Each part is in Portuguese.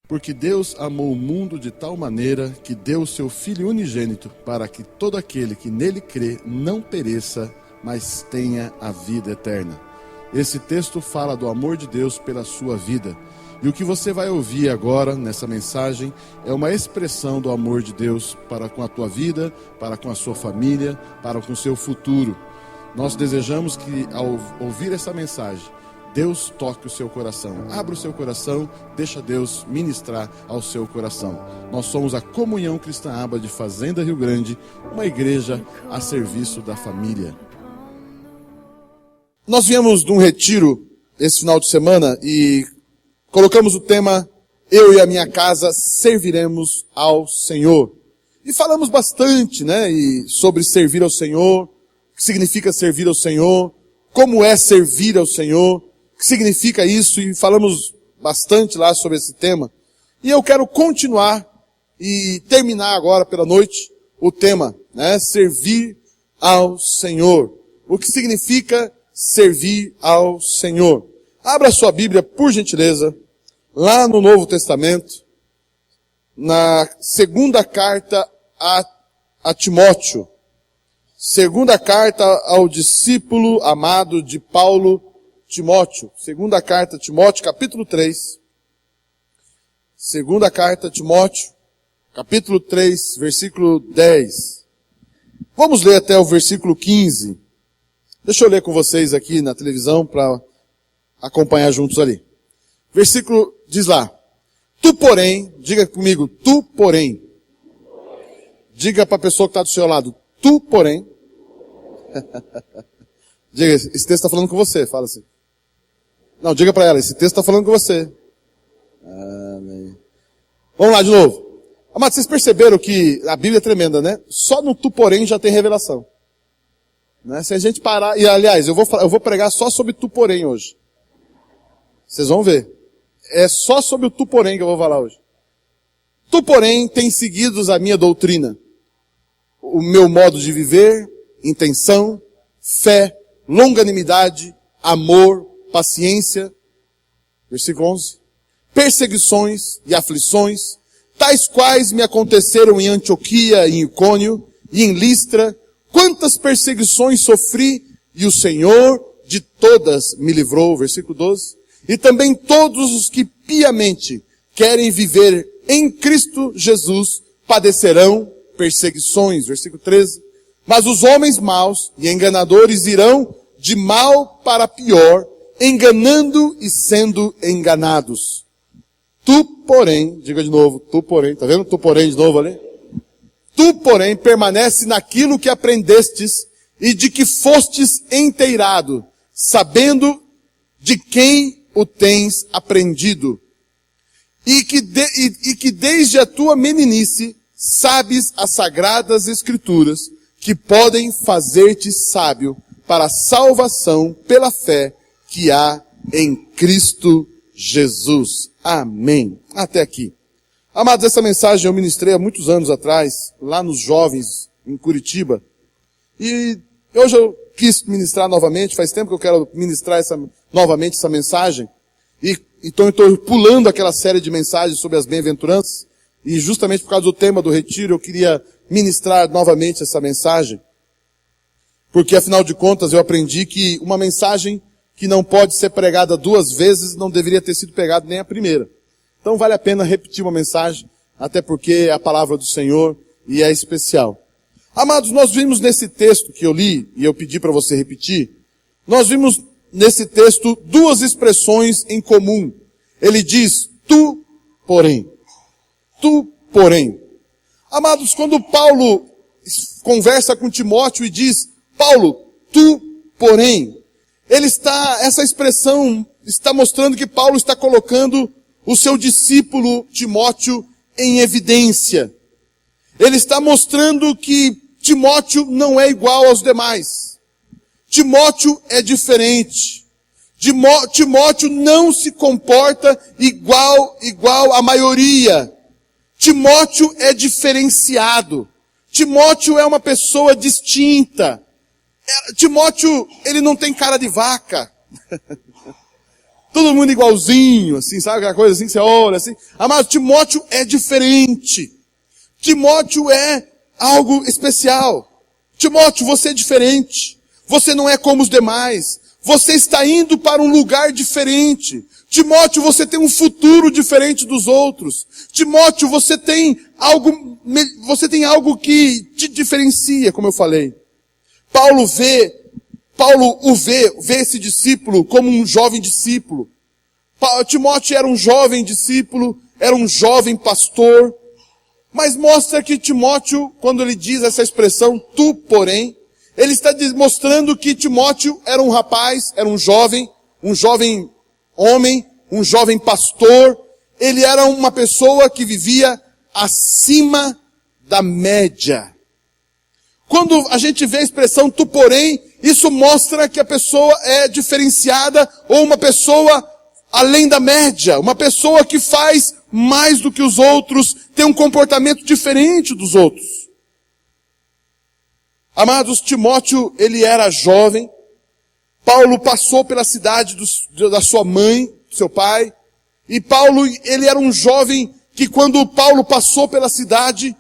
Porque Deus amou o mundo de tal maneira que deu o seu Filho unigênito para que todo aquele que nele crê não pereça, mas tenha a vida eterna. Esse texto fala do amor de Deus pela sua vida. E o que você vai ouvir agora nessa mensagem é uma expressão do amor de Deus para com a tua vida, para com a sua família, para com o seu futuro. Nós desejamos que ao ouvir essa mensagem, Deus toque o seu coração. Abra o seu coração, deixa Deus ministrar ao seu coração. Nós somos a Comunhão Cristã Aba de Fazenda Rio Grande, uma igreja a serviço da família. Nós viemos de um retiro esse final de semana e colocamos o tema Eu e a minha casa serviremos ao Senhor. E falamos bastante, sobre servir ao Senhor, o que significa servir ao Senhor, como é servir ao Senhor, o que significa isso, e falamos bastante lá sobre esse tema. E eu quero continuar e terminar agora pela noite o tema, servir ao Senhor. O que significa servir ao Senhor? Abra sua Bíblia, por gentileza, lá no Novo Testamento, na segunda carta a Timóteo. Segunda carta ao discípulo amado de Paulo, Timóteo. Segunda carta a Timóteo, capítulo 3. Segunda carta a Timóteo, capítulo 3, versículo 10. Vamos ler até o versículo 15. Deixa eu ler com vocês aqui na televisão para acompanhar juntos ali. Versículo diz lá: Tu, porém, diga comigo, tu, porém. Diga para a pessoa que está do seu lado, tu, porém. Diga, esse texto está falando com você, fala assim. Não, diga para ela, esse texto está falando com você. Amém. Vamos lá de novo. Amados, vocês perceberam que a Bíblia é tremenda, né? Só no tu, porém, já tem revelação. Se a gente parar, e aliás, eu vou pregar só sobre tu, porém, hoje. Vocês vão ver. É só sobre o tu, porém, que eu vou falar hoje. Tu, porém, tem seguido a minha doutrina, o meu modo de viver, intenção, fé, longanimidade, amor, paciência, versículo 11, perseguições e aflições, tais quais me aconteceram em Antioquia, em Icônio e em Listra, quantas perseguições sofri, e o Senhor de todas me livrou, versículo 12, e também todos os que piamente querem viver em Cristo Jesus padecerão perseguições, versículo 13, mas os homens maus e enganadores irão de mal para pior, enganando e sendo enganados. Tu, porém, diga de novo, tu, porém, tá vendo? Tu, porém, de novo ali. Tu, porém, permanece naquilo que aprendestes e de que fostes inteirado, sabendo de quem o tens aprendido. E que desde a tua meninice sabes as sagradas escrituras que podem fazer-te sábio para a salvação pela fé que há em Cristo Jesus. Amém. Até aqui. Amados, essa mensagem eu ministrei há muitos anos atrás, lá nos jovens, em Curitiba. E hoje eu quis ministrar novamente, faz tempo que eu quero ministrar novamente essa mensagem. Então eu estou pulando aquela série de mensagens sobre as bem-aventuranças. E justamente por causa do tema do retiro, eu queria ministrar novamente essa mensagem. Porque afinal de contas eu aprendi que uma mensagem que não pode ser pregada duas vezes não deveria ter sido pregada nem a primeira. Então vale a pena repetir uma mensagem, até porque é a palavra do Senhor e é especial. Amados, nós vimos nesse texto que eu li, e eu pedi para você repetir, nós vimos nesse texto duas expressões em comum. Ele diz, tu, porém. Tu, porém. Amados, quando Paulo conversa com Timóteo e diz, Paulo, tu, porém, essa expressão está mostrando que Paulo está colocando o seu discípulo Timóteo em evidência. Ele está mostrando que Timóteo não é igual aos demais. Timóteo é diferente. Timóteo não se comporta igual à maioria. Timóteo é diferenciado. Timóteo é uma pessoa distinta. Timóteo, ele não tem cara de vaca. todo mundo igualzinho, assim, sabe aquela coisa assim que você olha assim? Amado, Timóteo é diferente. Timóteo é algo especial. Timóteo, você é diferente. Você não é como os demais. Você está indo para um lugar diferente. Timóteo, você tem um futuro diferente dos outros. Timóteo, você tem algo que te diferencia, como eu falei. Paulo vê esse discípulo como um jovem discípulo. Timóteo era um jovem discípulo, era um jovem pastor, mas mostra que Timóteo, quando ele diz essa expressão, tu, porém, ele está mostrando que Timóteo era um rapaz, era um jovem homem, um jovem pastor. Ele era uma pessoa que vivia acima da média. Quando a gente vê a expressão tu, porém, isso mostra que a pessoa é diferenciada ou uma pessoa além da média, uma pessoa que faz mais do que os outros, tem um comportamento diferente dos outros. Amados, Timóteo, ele era jovem. Paulo passou pela cidade da sua mãe, do seu pai. E Paulo, ele era um jovem que quando Paulo passou pela cidade,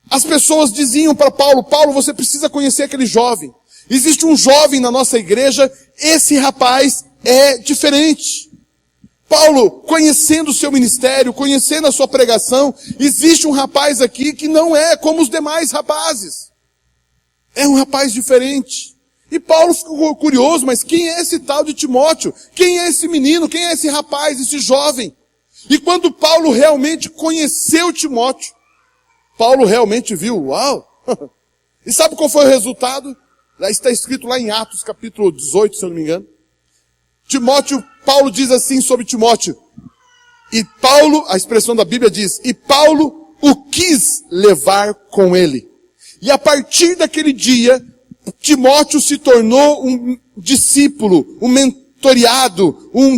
as pessoas diziam para Paulo, Paulo, você precisa conhecer aquele jovem. Existe um jovem na nossa igreja, esse rapaz é diferente. Paulo, conhecendo o seu ministério, conhecendo a sua pregação, existe um rapaz aqui que não é como os demais rapazes. É um rapaz diferente. E Paulo ficou curioso, mas quem é esse tal de Timóteo? Quem é esse menino? Quem é esse rapaz, esse jovem? E quando Paulo realmente conheceu Timóteo, Paulo realmente viu, uau! E sabe qual foi o resultado? Está escrito lá em Atos, capítulo 18, se eu não me engano. Paulo diz assim sobre Timóteo. E Paulo, a expressão da Bíblia diz, e Paulo o quis levar com ele. E a partir daquele dia, Timóteo se tornou um discípulo, um mentoriado, um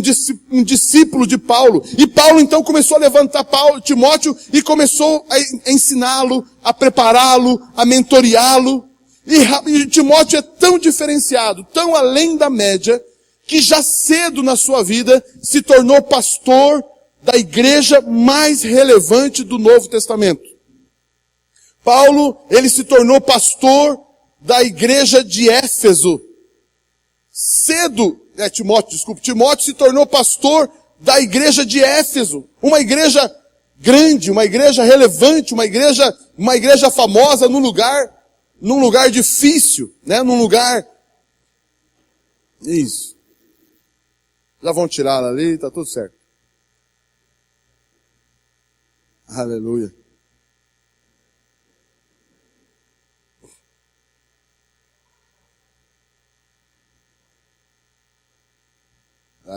discípulo de Paulo. E Paulo então começou a levantar Timóteo e começou a ensiná-lo, a prepará-lo, a mentoreá-lo. E Timóteo é tão diferenciado, tão além da média, que já cedo na sua vida se tornou pastor da igreja mais relevante do Novo Testamento. Paulo, ele se tornou pastor da igreja de Éfeso. Timóteo se tornou pastor da igreja de Éfeso. Uma igreja grande, uma igreja relevante, uma igreja famosa num lugar difícil, né? Num lugar... Isso. Já vão tirar ela ali, tá tudo certo. Aleluia.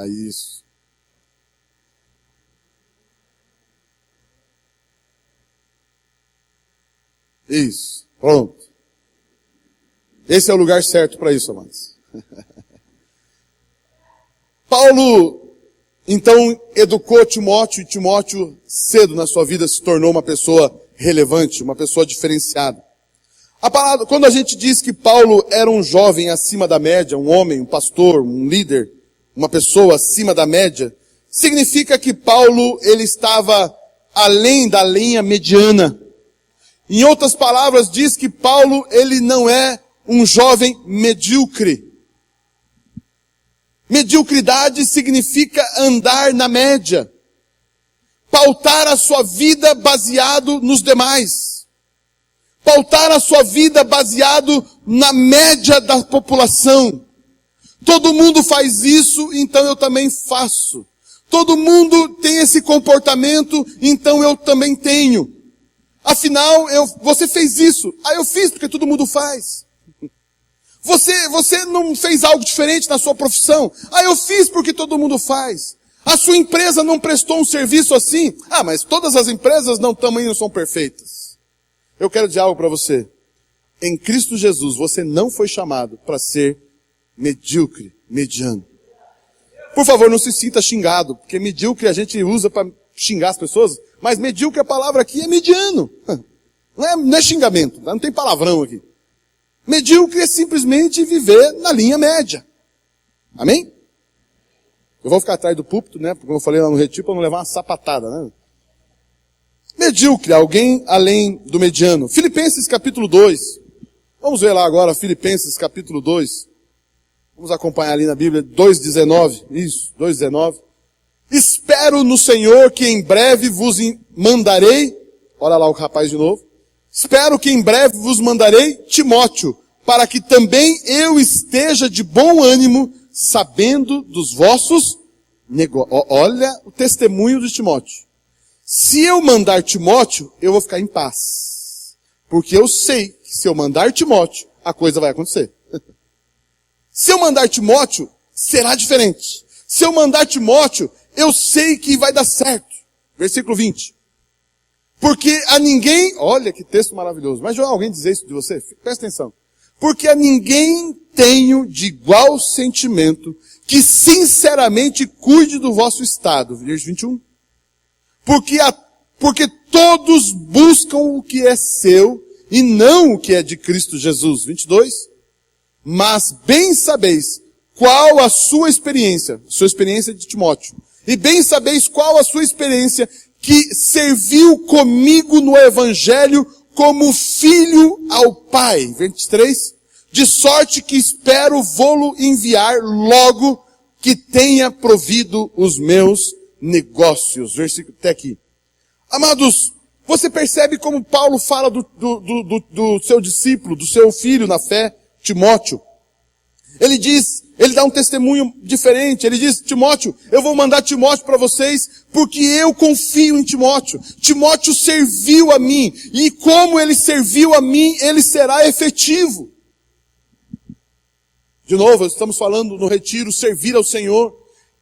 Isso. Isso. Pronto. Esse é o lugar certo para isso, amados. Paulo, então, educou Timóteo, e Timóteo, cedo na sua vida, se tornou uma pessoa relevante, uma pessoa diferenciada. Quando a gente diz que Paulo era um jovem acima da média, um homem, um pastor, um líder, uma pessoa acima da média, significa que Paulo, ele estava além da linha mediana. Em outras palavras, diz que Paulo, ele não é um jovem medíocre. Mediocridade significa andar na média. Pautar a sua vida baseado nos demais. Pautar a sua vida baseado na média da população. Todo mundo faz isso, então eu também faço. Todo mundo tem esse comportamento, então eu também tenho. Afinal, você fez isso. Eu fiz porque todo mundo faz. Você não fez algo diferente na sua profissão. Eu fiz porque todo mundo faz. A sua empresa não prestou um serviço assim. Mas todas as empresas também não são perfeitas. Eu quero dizer algo para você. Em Cristo Jesus, você não foi chamado para ser medíocre, mediano. Por favor, não se sinta xingado, porque medíocre a gente usa para xingar as pessoas, mas medíocre, a palavra aqui é mediano. Não é xingamento, não tem palavrão aqui. Medíocre é simplesmente viver na linha média. Amém? Eu vou ficar atrás do púlpito, né? Como eu falei lá no retiro, para não levar uma sapatada, né? Medíocre, alguém além do mediano. Filipenses capítulo 2. Vamos ver lá agora, Filipenses capítulo 2. Vamos acompanhar ali na Bíblia, 2:19. Isso, 2:19. Espero no Senhor que em breve vos mandarei. Olha lá o rapaz de novo. Espero que em breve vos mandarei Timóteo, para que também eu esteja de bom ânimo, sabendo dos vossos negócios. Olha o testemunho de Timóteo. Se eu mandar Timóteo, eu vou ficar em paz. Porque eu sei que se eu mandar Timóteo, a coisa vai acontecer. Se eu mandar Timóteo, será diferente. Se eu mandar Timóteo, eu sei que vai dar certo. Versículo 20. Porque a ninguém, olha que texto maravilhoso, mas já alguém dizer isso de você? Presta atenção. Porque a ninguém tenho de igual sentimento que sinceramente cuide do vosso estado. Versículo 21. Porque todos buscam o que é seu e não o que é de Cristo Jesus. 22. Mas bem sabeis qual a sua experiência de Timóteo. E bem sabeis qual a sua experiência que serviu comigo no Evangelho como filho ao Pai. 23. De sorte que espero vô-lo enviar logo que tenha provido os meus negócios. Versículo até aqui. Amados, você percebe como Paulo fala do seu discípulo, do seu filho na fé, Timóteo. Ele dá um testemunho diferente. Ele diz, Timóteo, eu vou mandar Timóteo para vocês porque eu confio em Timóteo. Timóteo serviu a mim. E como ele serviu a mim, ele será efetivo. De novo, estamos falando no retiro, servir ao Senhor.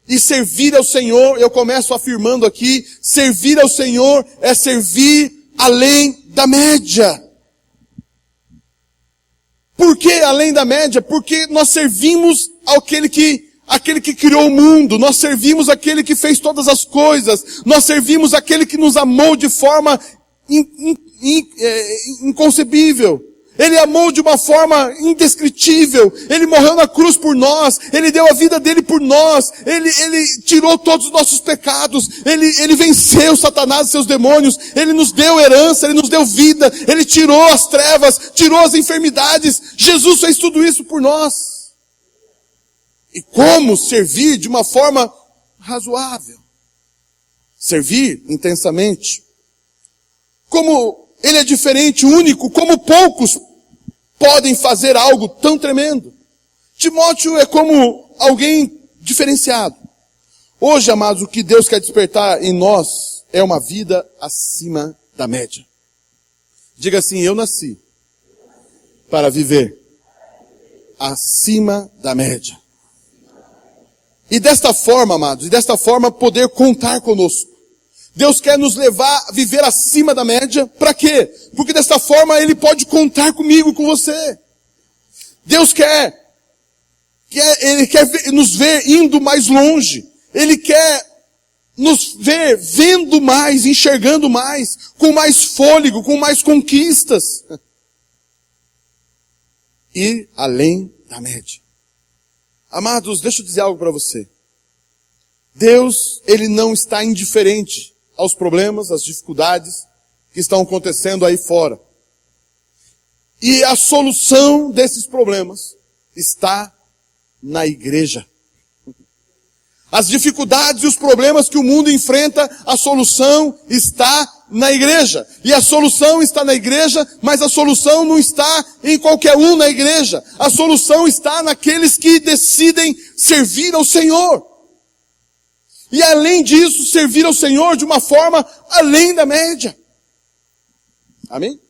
E servir ao Senhor, eu começo afirmando aqui, servir ao Senhor é servir além da média. Por que além da média? Porque nós servimos aquele que criou o mundo, nós servimos aquele que fez todas as coisas, nós servimos aquele que nos amou de forma inconcebível. Ele amou de uma forma indescritível. Ele morreu na cruz por nós. Ele deu a vida dele por nós. Ele tirou todos os nossos pecados. Ele venceu Satanás e seus demônios. Ele nos deu herança. Ele nos deu vida. Ele tirou as trevas. Tirou as enfermidades. Jesus fez tudo isso por nós. E como servir de uma forma razoável? Servir intensamente. Como ele é diferente, único, como poucos podem fazer algo tão tremendo. Timóteo é como alguém diferenciado. Hoje, amados, o que Deus quer despertar em nós é uma vida acima da média. Diga assim, eu nasci para viver acima da média. E desta forma, amados, poder contar conosco. Deus quer nos levar a viver acima da média. Para quê? Porque desta forma Ele pode contar comigo, com você. Deus Ele quer nos ver indo mais longe. Ele quer nos ver vendo mais, enxergando mais, com mais fôlego, com mais conquistas. Ir além da média. Amados, deixa eu dizer algo para você. Deus, Ele não está indiferente aos problemas, às dificuldades que estão acontecendo aí fora. E a solução desses problemas está na igreja. As dificuldades e os problemas que o mundo enfrenta, a solução está na igreja. E a solução está na igreja, mas a solução não está em qualquer um na igreja. A solução está naqueles que decidem servir ao Senhor. E além disso, servir ao Senhor de uma forma além da média. Amém?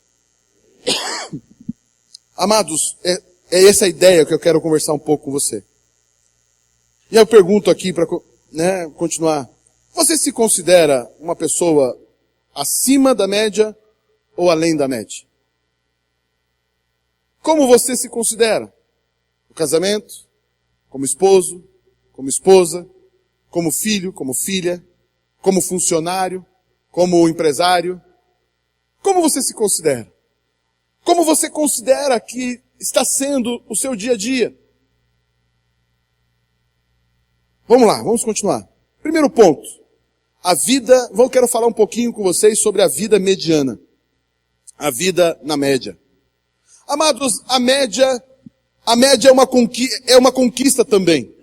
Amados, é essa a ideia que eu quero conversar um pouco com você. E eu pergunto aqui para continuar. Você se considera uma pessoa acima da média ou além da média? Como você se considera? No casamento? Como esposo? Como esposa? Como filho, como filha, como funcionário, como empresário. Como você se considera? Como você considera que está sendo o seu dia a dia? Vamos lá, vamos continuar. Primeiro ponto. Quero falar um pouquinho com vocês sobre a vida mediana. A vida na média. Amados, a média é uma conquista também.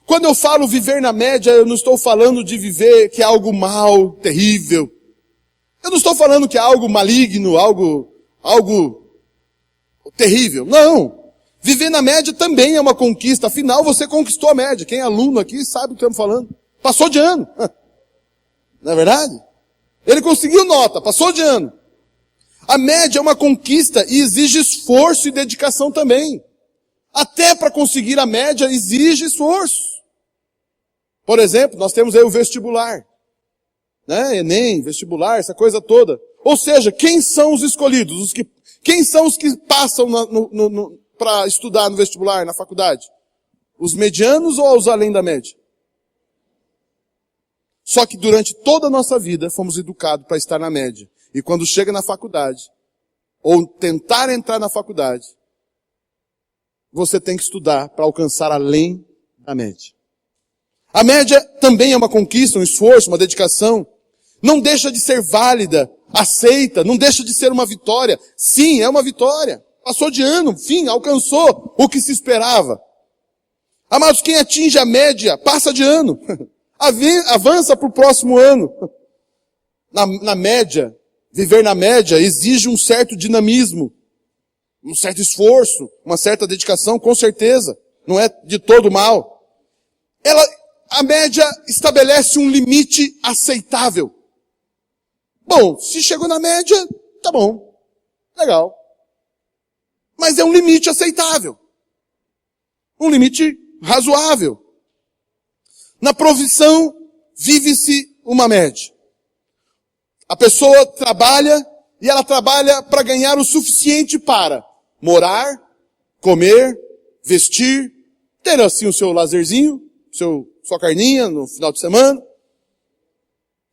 Quando eu falo viver na média, eu não estou falando de viver que é algo mal, terrível. Eu não estou falando que é algo maligno, algo terrível. Não. Viver na média também é uma conquista. Afinal, você conquistou a média. Quem é aluno aqui sabe o que estamos falando. Passou de ano. Não é verdade? Ele conseguiu nota, passou de ano. A média é uma conquista e exige esforço e dedicação também. Até para conseguir a média exige esforço. Por exemplo, nós temos aí o vestibular. Né? Enem, vestibular, essa coisa toda. Ou seja, quem são os escolhidos? Quem são os que passam para estudar no vestibular, na faculdade? Os medianos ou os além da média? Só que durante toda a nossa vida fomos educados para estar na média. E quando chega na faculdade, ou tentar entrar na faculdade, você tem que estudar para alcançar além da média. A média também é uma conquista, um esforço, uma dedicação. Não deixa de ser válida, aceita, não deixa de ser uma vitória. Sim, é uma vitória. Passou de ano, enfim, alcançou o que se esperava. Amados, quem atinge a média, passa de ano. Avança para o próximo ano. Na média, viver na média exige um certo dinamismo, um certo esforço, uma certa dedicação, com certeza. Não é de todo mal. A média estabelece um limite aceitável. Bom, se chegou na média, tá bom. Legal. Mas é um limite aceitável. Um limite razoável. Na profissão, vive-se uma média. A pessoa trabalha, e ela trabalha para ganhar o suficiente para morar, comer, vestir, ter assim o seu lazerzinho, sua carninha no final de semana.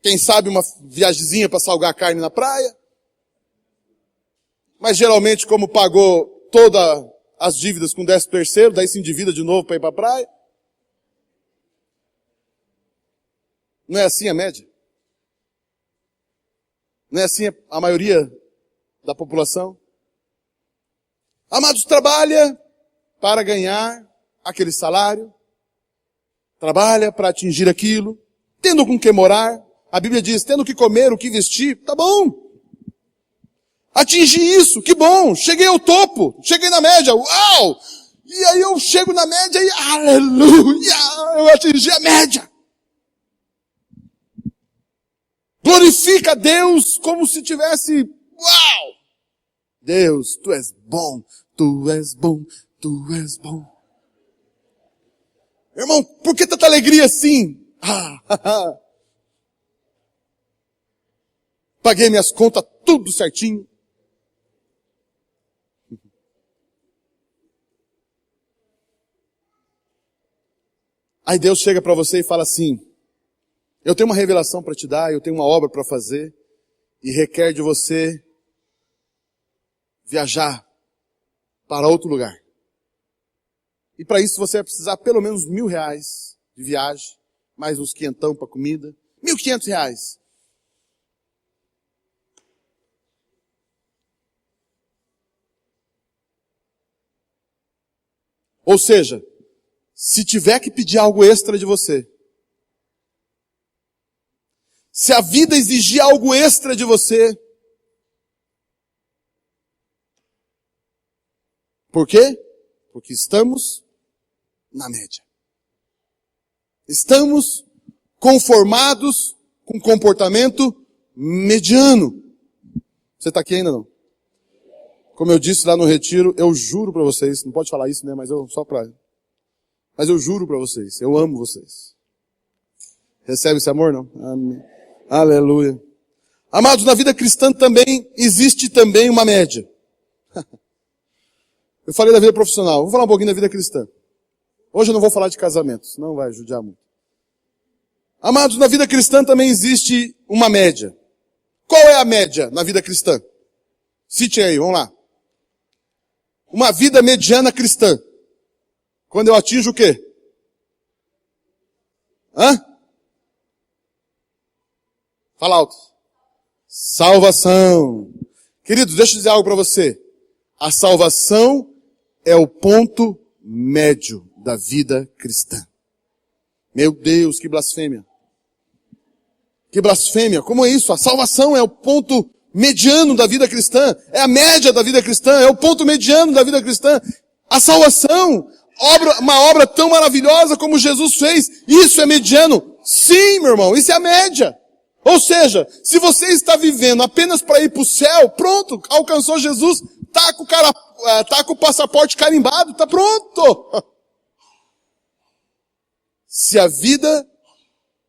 Quem sabe uma viagemzinha para salgar a carne na praia. Mas geralmente, como pagou todas as dívidas com 13º, daí se endivida de novo para ir para a praia. Não é assim a média? Não é assim a maioria da população? Amados, trabalha para ganhar aquele salário, trabalha para atingir aquilo, tendo com que morar. A Bíblia diz, tendo que comer, o que vestir, tá bom. Atingi isso, que bom, cheguei ao topo, cheguei na média, uau! E aí eu chego na média e, aleluia, eu atingi a média. Glorifica a Deus como se tivesse, uau! Deus, tu és bom, tu és bom, tu és bom. Irmão, por que tanta alegria assim? Paguei minhas contas tudo certinho. Aí Deus chega para você e fala assim, eu tenho uma revelação para te dar, eu tenho uma obra para fazer, e requer de você viajar para outro lugar. E para isso você vai precisar pelo menos R$1.000 de viagem, mais uns quinhentão para comida, R$1.500. Ou seja, se tiver que pedir algo extra de você, se a vida exigir algo extra de você, por quê? Porque estamos na média. Estamos conformados com comportamento mediano. Você está aqui ainda não? Como eu disse lá no retiro, eu juro para vocês, não pode falar isso, né? Mas eu juro para vocês, eu amo vocês. Recebe esse amor, não? Amém. Aleluia. Amados, na vida cristã também existe também uma média. Eu falei da vida profissional, vou falar um pouquinho da vida cristã. Hoje eu não vou falar de casamentos, não vai judiar muito. Amados, na vida cristã também existe uma média. Qual é a média na vida cristã? Cite aí, vamos lá. Uma vida mediana cristã. Quando eu atinjo o quê? Hã? Fala alto. Salvação. Queridos, deixa eu dizer algo para você. A salvação é o ponto médio da vida cristã. Meu Deus, que blasfêmia. Que blasfêmia. Como é isso? A salvação é o ponto mediano da vida cristã. É a média da vida cristã. É o ponto mediano da vida cristã. A salvação, uma obra tão maravilhosa como Jesus fez, isso é mediano? Sim, meu irmão, isso é a média. Ou seja, se você está vivendo apenas para ir para o céu, pronto, alcançou Jesus, tá com o passaporte carimbado, tá pronto. Se a vida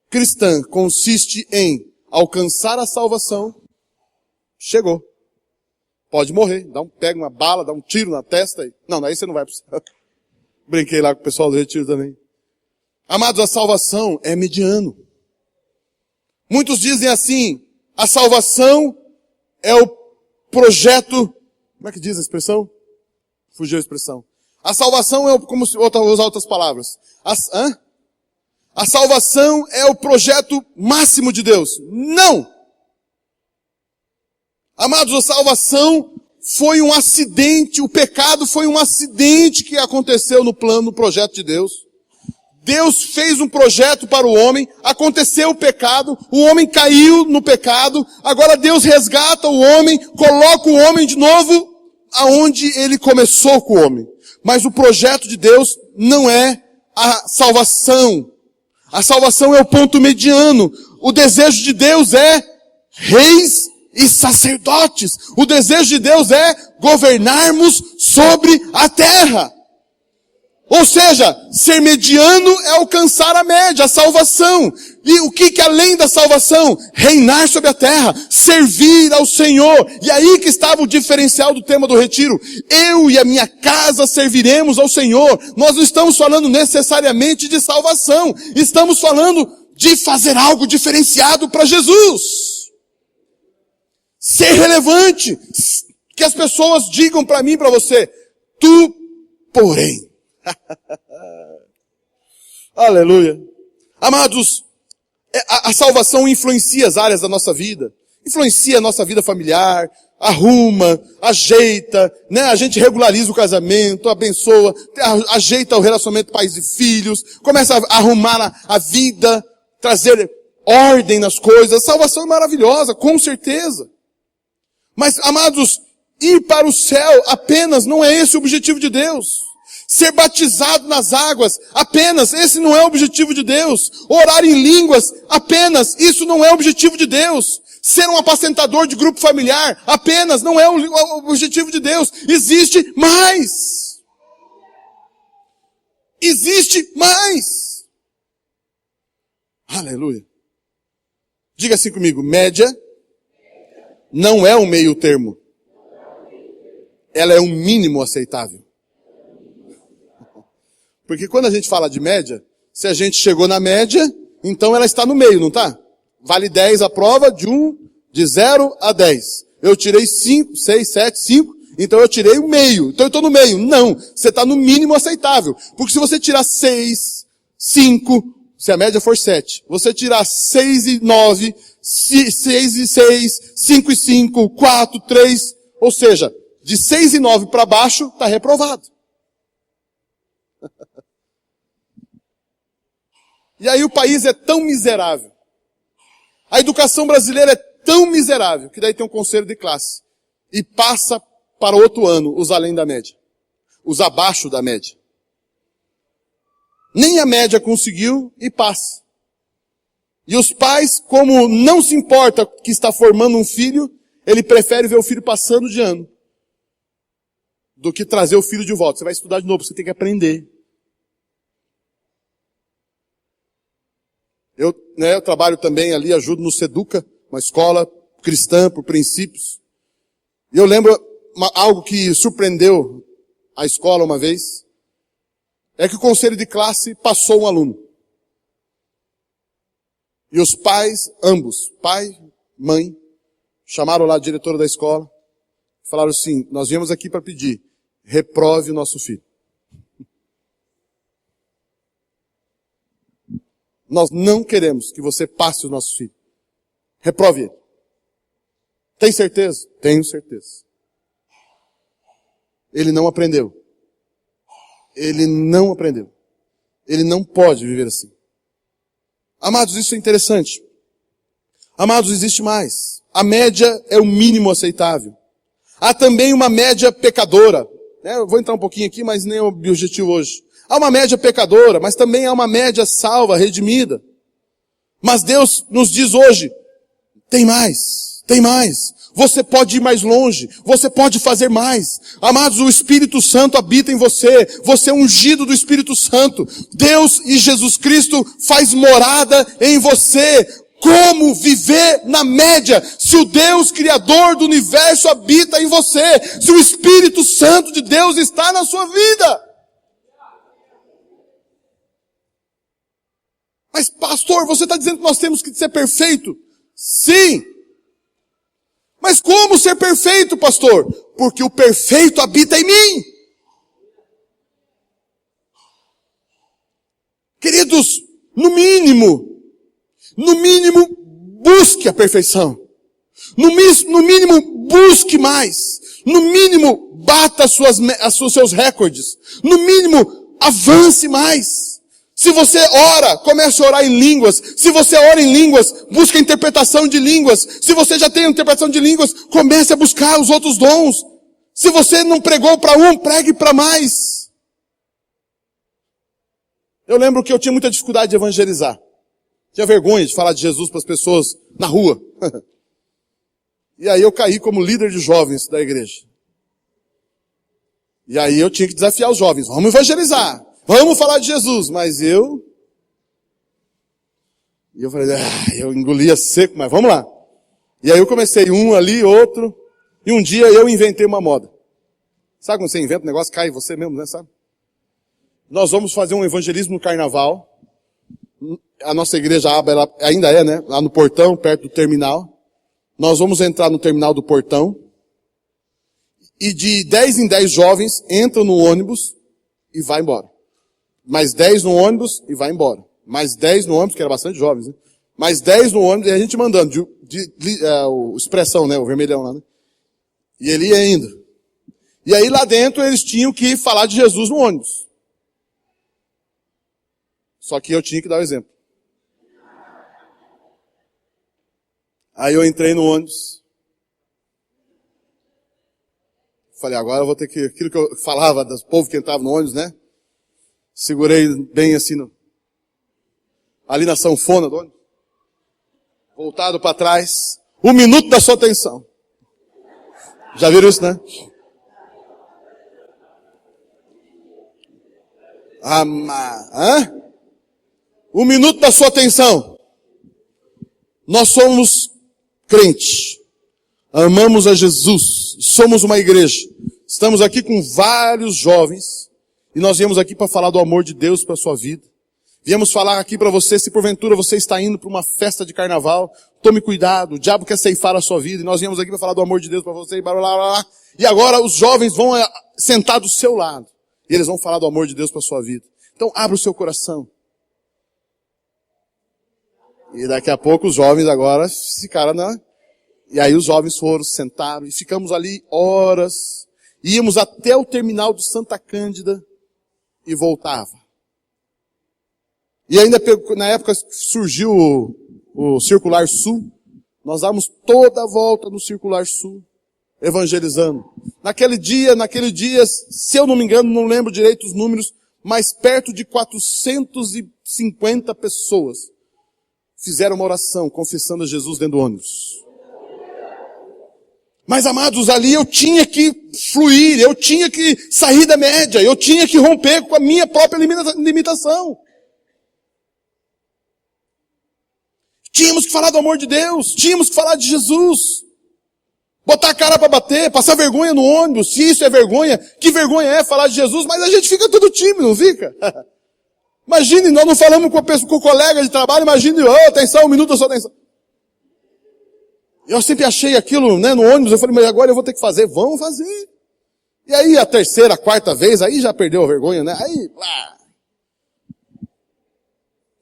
cristã consiste em alcançar a salvação, chegou. Pode morrer, pega uma bala, dá um tiro na testa. Não, aí você não vai pro céu. Brinquei lá com o pessoal do retiro também. Amados, a salvação é mediano. Muitos dizem assim, a salvação é o projeto, como é que diz a expressão? Fugiu a expressão. A salvação é, como se, vou usar outras palavras. A salvação é o projeto máximo de Deus. Não! Amados, a salvação foi um acidente, o pecado foi um acidente que aconteceu no plano, no projeto de Deus. Deus fez um projeto para o homem, aconteceu o pecado, o homem caiu no pecado, agora Deus resgata o homem, coloca o homem de novo aonde ele começou com o homem. Mas o projeto de Deus não é a salvação. A salvação é o ponto mediano. O desejo de Deus é reis e sacerdotes. O desejo de Deus é governarmos sobre a terra. Ou seja, ser mediano é alcançar a média, a salvação. E o que além da salvação? Reinar sobre a terra, servir ao Senhor. E aí que estava o diferencial do tema do retiro. Eu e a minha casa serviremos ao Senhor. Nós não estamos falando necessariamente de salvação. Estamos falando de fazer algo diferenciado para Jesus. Ser relevante. Que as pessoas digam para mim e para você, tu, porém. Aleluia. Amados, a salvação influencia as áreas da nossa vida. Influencia a nossa vida familiar, arruma, ajeita, né? A gente regulariza o casamento, abençoa, ajeita o relacionamento pais e filhos, começa a arrumar a vida, trazer ordem nas coisas. A salvação é maravilhosa, com certeza. Mas, amados, ir para o céu apenas não é esse o objetivo de Deus. Ser batizado nas águas, apenas, esse não é o objetivo de Deus. Orar em línguas, apenas, isso não é o objetivo de Deus. Ser um apacentador de grupo familiar, apenas, não é o objetivo de Deus. Existe mais. Existe mais. Aleluia. Diga assim comigo, média não é um meio termo. Ela é um mínimo aceitável. Porque quando a gente fala de média, se a gente chegou na média, então ela está no meio, não está? Vale 10 a prova de 0 a 10. Eu tirei 5, 6, 7, 5, então eu tirei o meio. Então eu estou no meio. Não, você está no mínimo aceitável. Porque se você tirar 6, 5, se a média for 7, você tirar 6 e 9, 6 e 6, 5 e 5, 4, 3, ou seja, de 6 e 9 para baixo, está reprovado. E aí o país é tão miserável. A educação brasileira é tão miserável que daí tem um conselho de classe. E passa para outro ano os além da média. Os abaixo da média. Nem a média conseguiu e passa. E os pais, como não se importa que está formando um filho, ele prefere ver o filho passando de ano do que trazer o filho de volta. Você vai estudar de novo, você tem que aprender. Eu trabalho também ali, ajudo no Seduca, uma escola cristã por princípios. E eu lembro algo que surpreendeu a escola uma vez, é que o conselho de classe passou um aluno. E os pais, ambos, pai, mãe, chamaram lá a diretora da escola, falaram assim, nós viemos aqui para pedir, reprove o nosso filho. Nós não queremos que você passe os nossos filhos. Reprove ele. Tem certeza? Tenho certeza. Ele não aprendeu. Ele não aprendeu. Ele não pode viver assim. Amados, isso é interessante. Amados, existe mais. A média é o mínimo aceitável. Há também uma média pecadora. Eu vou entrar um pouquinho aqui, mas nem é o objetivo hoje. Há uma média pecadora, mas também há uma média salva, redimida. Mas Deus nos diz hoje, tem mais, tem mais. Você pode ir mais longe, você pode fazer mais. Amados, o Espírito Santo habita em você. Você é ungido do Espírito Santo. Deus e Jesus Cristo faz morada em você. Como viver na média? Se o Deus Criador do universo habita em você. Se o Espírito Santo de Deus está na sua vida. Mas pastor, você está dizendo que nós temos que ser perfeito? Sim. Mas como ser perfeito, pastor? Porque o perfeito habita em mim. Queridos, no mínimo, busque a perfeição. No mínimo, busque mais. No mínimo, bata seus recordes. No mínimo, avance mais. Se você ora, comece a orar em línguas. Se você ora em línguas, busque a interpretação de línguas. Se você já tem a interpretação de línguas, comece a buscar os outros dons. Se você não pregou para um, pregue para mais. Eu lembro que eu tinha muita dificuldade de evangelizar. Tinha vergonha de falar de Jesus para as pessoas na rua. E aí eu caí como líder de jovens da igreja. E aí eu tinha que desafiar os jovens. Vamos evangelizar. Vamos falar de Jesus. Mas eu falei, eu engolia seco, mas vamos lá. E aí eu comecei um ali, outro. E um dia eu inventei uma moda. Sabe quando você inventa um negócio, cai você mesmo, né, sabe? Nós vamos fazer um evangelismo no carnaval. A nossa igreja ela ainda é, né? Lá no portão, perto do terminal. Nós vamos entrar no terminal do portão. E de 10 em 10 jovens entram no ônibus e vai embora. Mais 10 no ônibus e vai embora. Mais 10 no ônibus, que era bastante jovens, né? Mais 10 no ônibus, e a gente mandando, o expressão, né? O vermelhão lá, né? E ele ia indo. E aí lá dentro eles tinham que falar de Jesus no ônibus. Só que eu tinha que dar o exemplo. Aí eu entrei no ônibus. Falei, agora eu vou ter que, aquilo que eu falava do povo que entrava no ônibus, né? Segurei bem assim, ali na sanfona do ônibus. Voltado para trás. 1 minuto da sua atenção. Já viram isso, né? Hã? 1 minuto da sua atenção. Nós somos crentes. Amamos a Jesus. Somos uma igreja. Estamos aqui com vários jovens. E nós viemos aqui para falar do amor de Deus para a sua vida. Viemos falar aqui para você, se porventura você está indo para uma festa de carnaval, tome cuidado, o diabo quer ceifar a sua vida. E nós viemos aqui para falar do amor de Deus para você. E agora os jovens vão sentar do seu lado. E eles vão falar do amor de Deus para a sua vida. Então abra o seu coração. E daqui a pouco os jovens agora ficaram E aí os jovens foram, sentaram e ficamos ali horas. Íamos até o terminal do Santa Cândida e voltava. E ainda na época surgiu o Circular Sul. Nós dávamos toda a volta no Circular Sul, evangelizando. Naquele dia, se eu não me engano, não lembro direito os números, mas perto de 450 pessoas fizeram uma oração, confessando a Jesus dentro do ônibus. Mas, amados, ali eu tinha que fluir, eu tinha que sair da média, eu tinha que romper com a minha própria limitação. Tínhamos que falar do amor de Deus, tínhamos que falar de Jesus. Botar a cara para bater, passar vergonha no ônibus, se isso é vergonha, que vergonha é falar de Jesus, mas a gente fica todo tímido, não fica? Imagine, nós não falamos com o colega de trabalho, imagine, atenção, 1 minuto da sua atenção. Eu sempre achei aquilo, né, no ônibus, eu falei, mas agora eu vou ter que fazer, vamos fazer. E aí a terceira, a quarta vez, aí já perdeu a vergonha, né? Aí,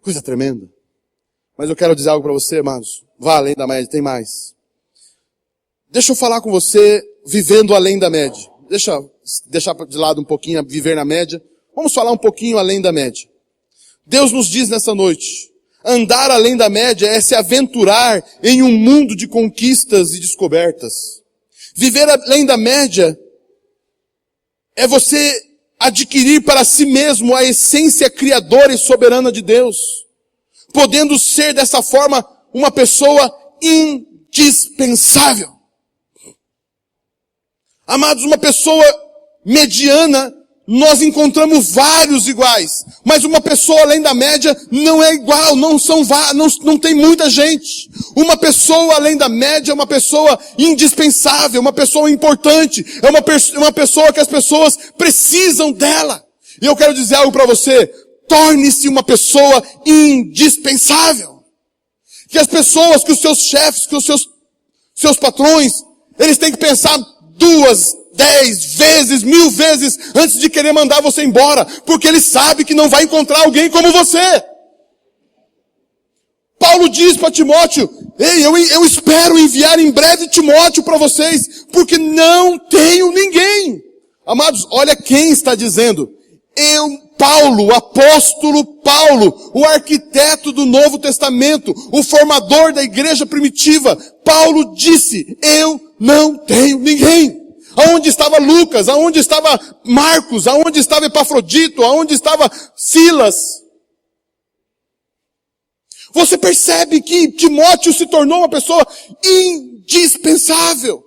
coisa tremenda. Mas eu quero dizer algo para você, amados. Vá além da média, tem mais. Deixa eu falar com você vivendo além da média. Deixar de lado um pouquinho a viver na média. Vamos falar um pouquinho além da média. Deus nos diz nessa noite, andar além da média é se aventurar em um mundo de conquistas e descobertas. Viver além da média é você adquirir para si mesmo a essência criadora e soberana de Deus, podendo ser dessa forma uma pessoa indispensável. Amados, uma pessoa mediana, nós encontramos vários iguais, mas uma pessoa além da média não é igual, não tem muita gente. Uma pessoa além da média é uma pessoa indispensável, uma pessoa importante, é uma pessoa que as pessoas precisam dela. E eu quero dizer algo para você, torne-se uma pessoa indispensável. Que as pessoas, que os seus chefes, que os seus patrões, eles têm que pensar 2, 10 vezes, 1000 vezes antes de querer mandar você embora, porque ele sabe que não vai encontrar alguém como você. Paulo diz para Timóteo, ei, eu espero enviar em breve Timóteo para vocês, porque não tenho ninguém. Amados, olha quem está dizendo. Paulo, o apóstolo Paulo, o arquiteto do Novo Testamento, o formador da igreja primitiva, Paulo disse, eu não tenho ninguém. Aonde estava Lucas? Aonde estava Marcos? Aonde estava Epafrodito? Aonde estava Silas? Você percebe que Timóteo se tornou uma pessoa indispensável.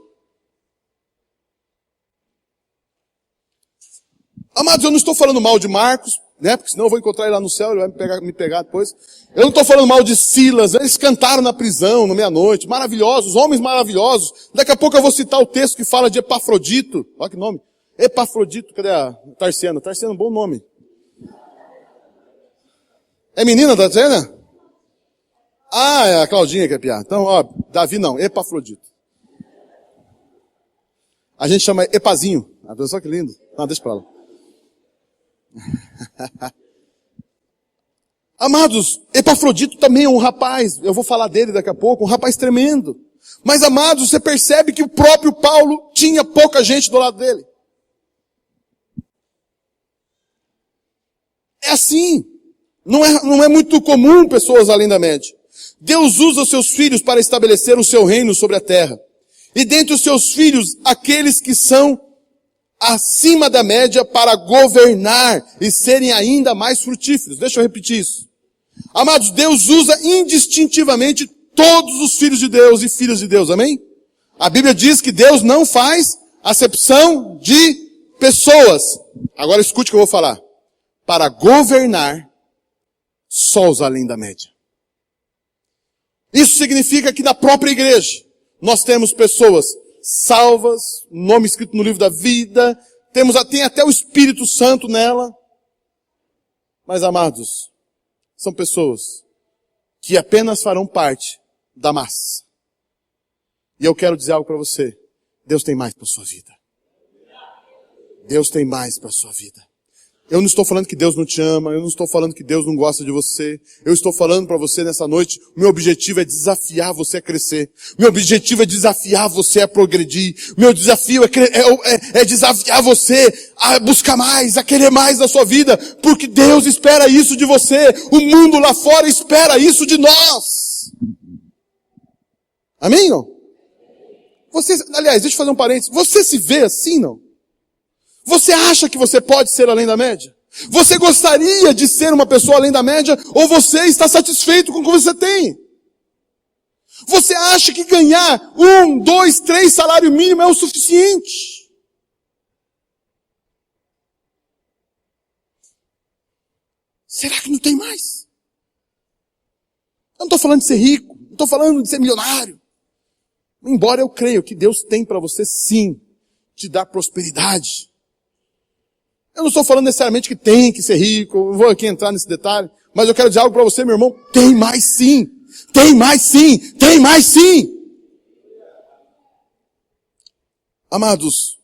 Amados, eu não estou falando mal de Marcos, né? Porque senão eu vou encontrar ele lá no céu, ele vai me pegar depois. Eu não estou falando mal de Silas, eles cantaram na prisão, na meia-noite, maravilhosos, homens maravilhosos. Daqui a pouco eu vou citar o texto que fala de Epafrodito. Olha que nome. Epafrodito, cadê a Tarciana? Tarciana, um bom nome. É menina, Tarciana? Ah, é a Claudinha que é piar. Então, ó, Davi não, Epafrodito. A gente chama Epazinho. Ah, só que lindo. Não, deixa pra lá. Amados, Epafrodito também é um rapaz, eu vou falar dele daqui a pouco, um rapaz tremendo. Mas amados, você percebe que o próprio Paulo tinha pouca gente do lado dele. É assim. Não é muito comum pessoas além da média. Deus usa os seus filhos para estabelecer o seu reino sobre a terra. E dentre os seus filhos, aqueles que são acima da média para governar e serem ainda mais frutíferos. Deixa eu repetir isso. Amados, Deus usa indistintivamente todos os filhos de Deus e filhas de Deus, amém? A Bíblia diz que Deus não faz acepção de pessoas. Agora escute o que eu vou falar. Para governar só os além da média. Isso significa que na própria igreja nós temos pessoas salvas, nome escrito no livro da vida, tem até o Espírito Santo nela. Mas, amados, são pessoas que apenas farão parte da massa. E eu quero dizer algo para você. Deus tem mais para a sua vida. Deus tem mais para a sua vida. Eu não estou falando que Deus não te ama, eu não estou falando que Deus não gosta de você. Eu estou falando para você nessa noite, meu objetivo é desafiar você a crescer. Meu objetivo é desafiar você a progredir. Meu desafio é desafiar você a buscar mais, a querer mais na sua vida, porque Deus espera isso de você. O mundo lá fora espera isso de nós. Amém, não? Aliás, deixa eu fazer um parênteses. Você se vê assim, não? Você acha que você pode ser além da média? Você gostaria de ser uma pessoa além da média? Ou você está satisfeito com o que você tem? Você acha que ganhar 1, 2, 3 salário mínimo é o suficiente? Será que não tem mais? Eu não estou falando de ser rico, não estou falando de ser milionário. Embora eu creia que Deus tem para você sim, te dar prosperidade. Eu não estou falando necessariamente que tem que ser rico, eu vou aqui entrar nesse detalhe, mas eu quero dizer algo para você, meu irmão, tem mais sim, tem mais sim, tem mais sim. Amados,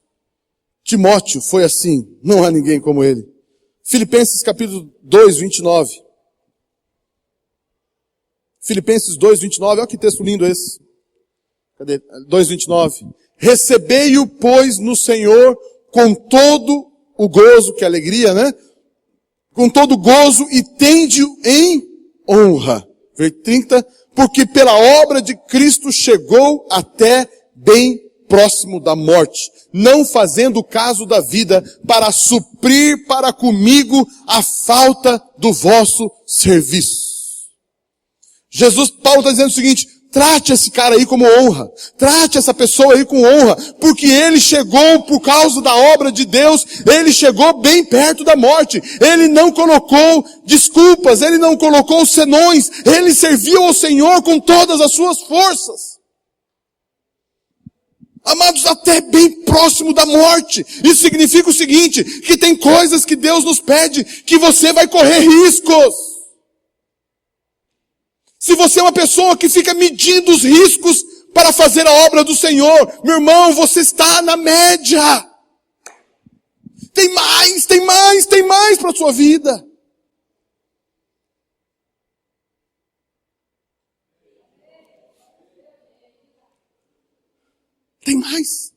Timóteo foi assim, não há ninguém como ele. Filipenses capítulo 2, 29. Filipenses 2:29, olha que texto lindo esse. Cadê? 2:29. Recebei-o, pois, no Senhor com todo o gozo, que é alegria, né? Com todo gozo e tende-o em honra. Versículo 30. Porque pela obra de Cristo chegou até bem próximo da morte, não fazendo caso da vida, para suprir para comigo a falta do vosso serviço. Paulo está dizendo o seguinte: trate esse cara aí como honra, trate essa pessoa aí com honra, porque ele chegou por causa da obra de Deus, ele chegou bem perto da morte, ele não colocou desculpas, ele não colocou senões, ele serviu ao Senhor com todas as suas forças. Amados, até bem próximo da morte. Isso significa o seguinte, que tem coisas que Deus nos pede, que você vai correr riscos. Se você é uma pessoa que fica medindo os riscos para fazer a obra do Senhor, meu irmão, você está na média. Tem mais para a sua vida. Tem mais.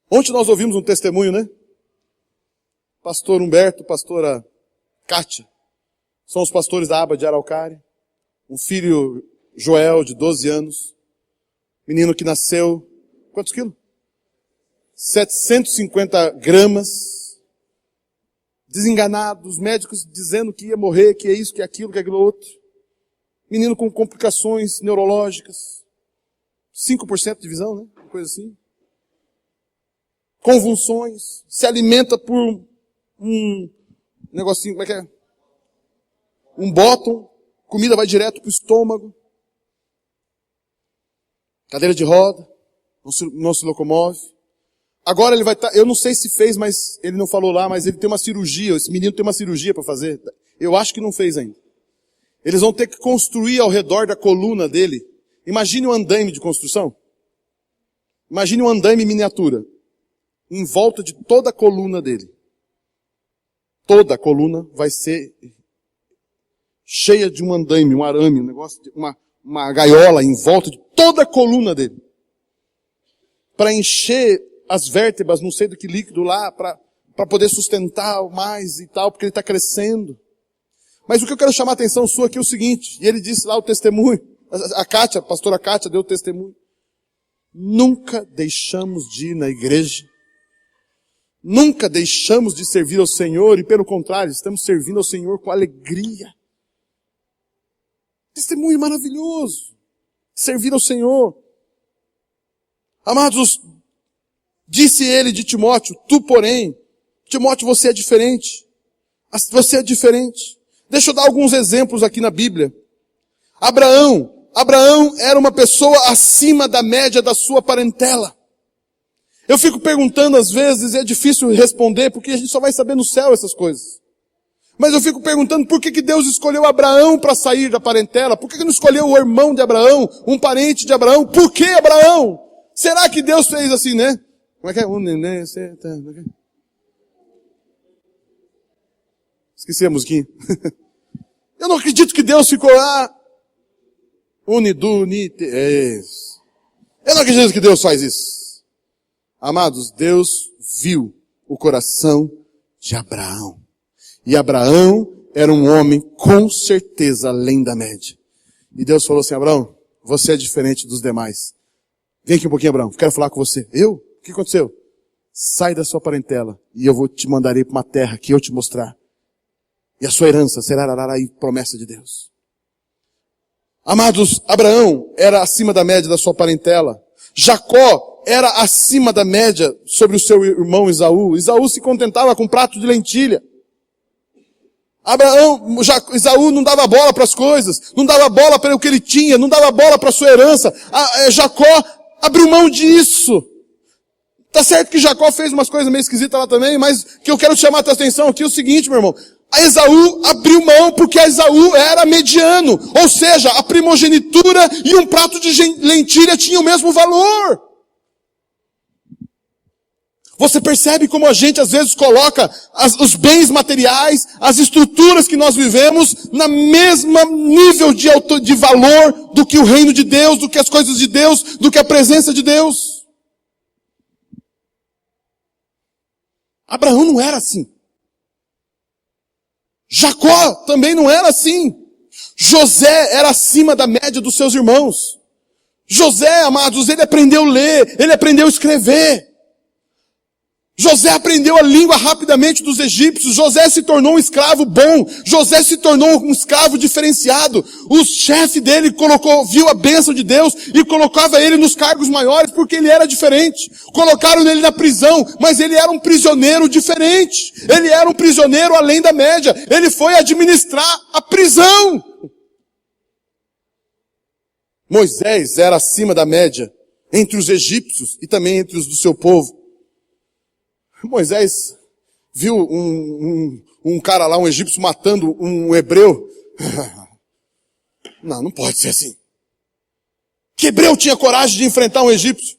Ontem nós ouvimos um testemunho, né? Pastor Humberto, pastora Kátia, são os pastores da aba de Araucária. Um filho, Joel, de 12 anos. Menino que nasceu, quantos quilos? 750 gramas. Desenganado, os médicos dizendo que ia morrer, que é isso, que é aquilo, que é aquilo outro. Menino com complicações neurológicas. 5% de visão, né? Uma coisa assim. Convulsões. Se alimenta por um negocinho, como é que é? Um bottom. Comida vai direto pro estômago. Cadeira de roda. Não se locomove. Agora ele vai estar, eu não sei se fez, mas ele não falou lá, mas ele tem uma cirurgia. Esse menino tem uma cirurgia para fazer. Eu acho que não fez ainda. Eles vão ter que construir ao redor da coluna dele. Imagine um andaime de construção. Imagine um andaime miniatura. Em volta de toda a coluna dele. Toda a coluna vai ser cheia de um andaime, um arame, um negócio, uma gaiola em volta de toda a coluna dele. Para encher as vértebras, não sei do que líquido lá, para poder sustentar mais e tal, porque ele está crescendo. Mas o que eu quero chamar a atenção sua aqui é o seguinte, e ele disse lá o testemunho, a Kátia, a pastora Kátia deu o testemunho. Nunca deixamos de ir na igreja. Nunca deixamos de servir ao Senhor e pelo contrário, estamos servindo ao Senhor com alegria. Testemunho maravilhoso. Servir ao Senhor. Amados, disse ele de Timóteo, tu porém, Timóteo, você é diferente. Você é diferente. Deixa eu dar alguns exemplos aqui na Bíblia. Abraão era uma pessoa acima da média da sua parentela. Eu fico perguntando às vezes, e é difícil responder, porque a gente só vai saber no céu essas coisas. Mas eu fico perguntando por que Deus escolheu Abraão para sair da parentela? Por que não escolheu o irmão de Abraão, um parente de Abraão? Por que Abraão? Será que Deus fez assim, né? Como é que é? Esqueci a musiquinha. Eu não acredito que Deus ficou lá. Eu não acredito que Deus faz isso. Amados, Deus viu o coração de Abraão. E Abraão era um homem com certeza além da média. E Deus falou assim, Abraão, você é diferente dos demais. Vem aqui um pouquinho, Abraão, quero falar com você. Eu? O que aconteceu? Sai da sua parentela e eu vou te mandarei para uma terra que eu te mostrar. E a sua herança será a promessa de Deus. Amados, Abraão era acima da média da sua parentela. Jacó era acima da média sobre o seu irmão Esaú. Esaú se contentava com um prato de lentilha. Esaú não dava bola para as coisas, não dava bola para o que ele tinha, não dava bola para a sua herança. Jacó abriu mão disso. Tá certo que Jacó fez umas coisas meio esquisitas lá também, mas que eu quero chamar a tua atenção aqui é o seguinte, meu irmão. A Esaú abriu mão porque a Esaú era mediano. Ou seja, a primogenitura e um prato de lentilha tinham o mesmo valor. Você percebe como a gente às vezes coloca os bens materiais, as estruturas que nós vivemos, na mesma nível de valor do que o reino de Deus, do que as coisas de Deus, do que a presença de Deus. Abraão não era assim. Jacó também não era assim. José era acima da média dos seus irmãos. José, amados, ele aprendeu a ler, ele aprendeu a escrever. José aprendeu a língua rapidamente dos egípcios. José se tornou um escravo bom. José se tornou um escravo diferenciado. O chefe dele viu a bênção de Deus e colocava ele nos cargos maiores porque ele era diferente. Colocaram ele na prisão, mas ele era um prisioneiro diferente. Ele era um prisioneiro além da média. Ele foi administrar a prisão. Moisés era acima da média entre os egípcios e também entre os do seu povo. Moisés viu um cara lá, um egípcio, matando um hebreu. Não pode ser assim. Que hebreu tinha coragem de enfrentar um egípcio?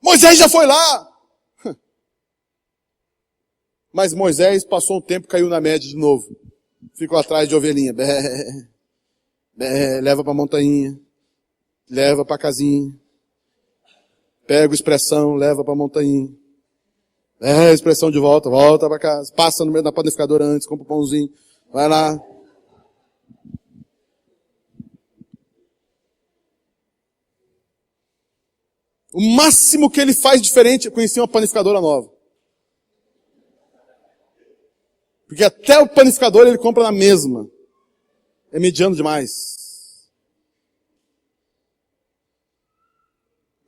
Moisés já foi lá. Mas Moisés passou um tempo, caiu na média de novo. Ficou atrás de ovelhinha. Leva pra montanha. Leva pra casinha. Pega a expressão, leva pra montanha. Expressão de volta pra casa. Passa no meio da panificadora antes, compra um pãozinho. Vai lá. O máximo que ele faz diferente é conhecer uma panificadora nova. Porque até o panificador ele compra na mesma. É mediano demais.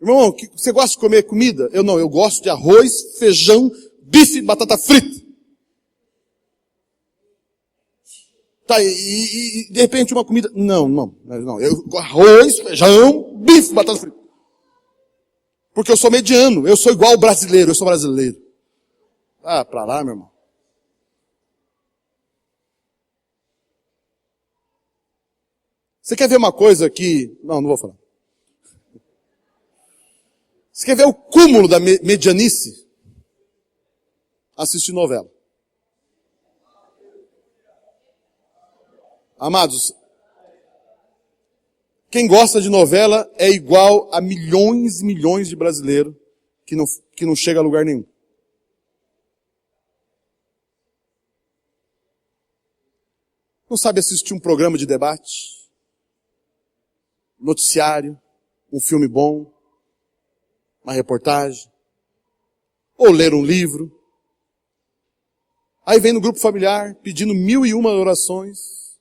Irmão, você gosta de comer comida? Eu não, eu gosto de arroz, feijão, bife, batata frita. Tá, e de repente uma comida... Não. Arroz, feijão, bife, batata frita. Porque eu sou mediano, eu sou igual ao brasileiro, eu sou brasileiro. Ah, pra lá, meu irmão. Você quer ver uma coisa que... Não vou falar. Você quer ver o cúmulo da medianice? Assistir novela. Amados, quem gosta de novela é igual a milhões e milhões de brasileiros que não chega a lugar nenhum. Não sabe assistir um programa de debate, noticiário, um filme bom, uma reportagem, ou ler um livro. Aí vem no grupo familiar pedindo 1001 orações.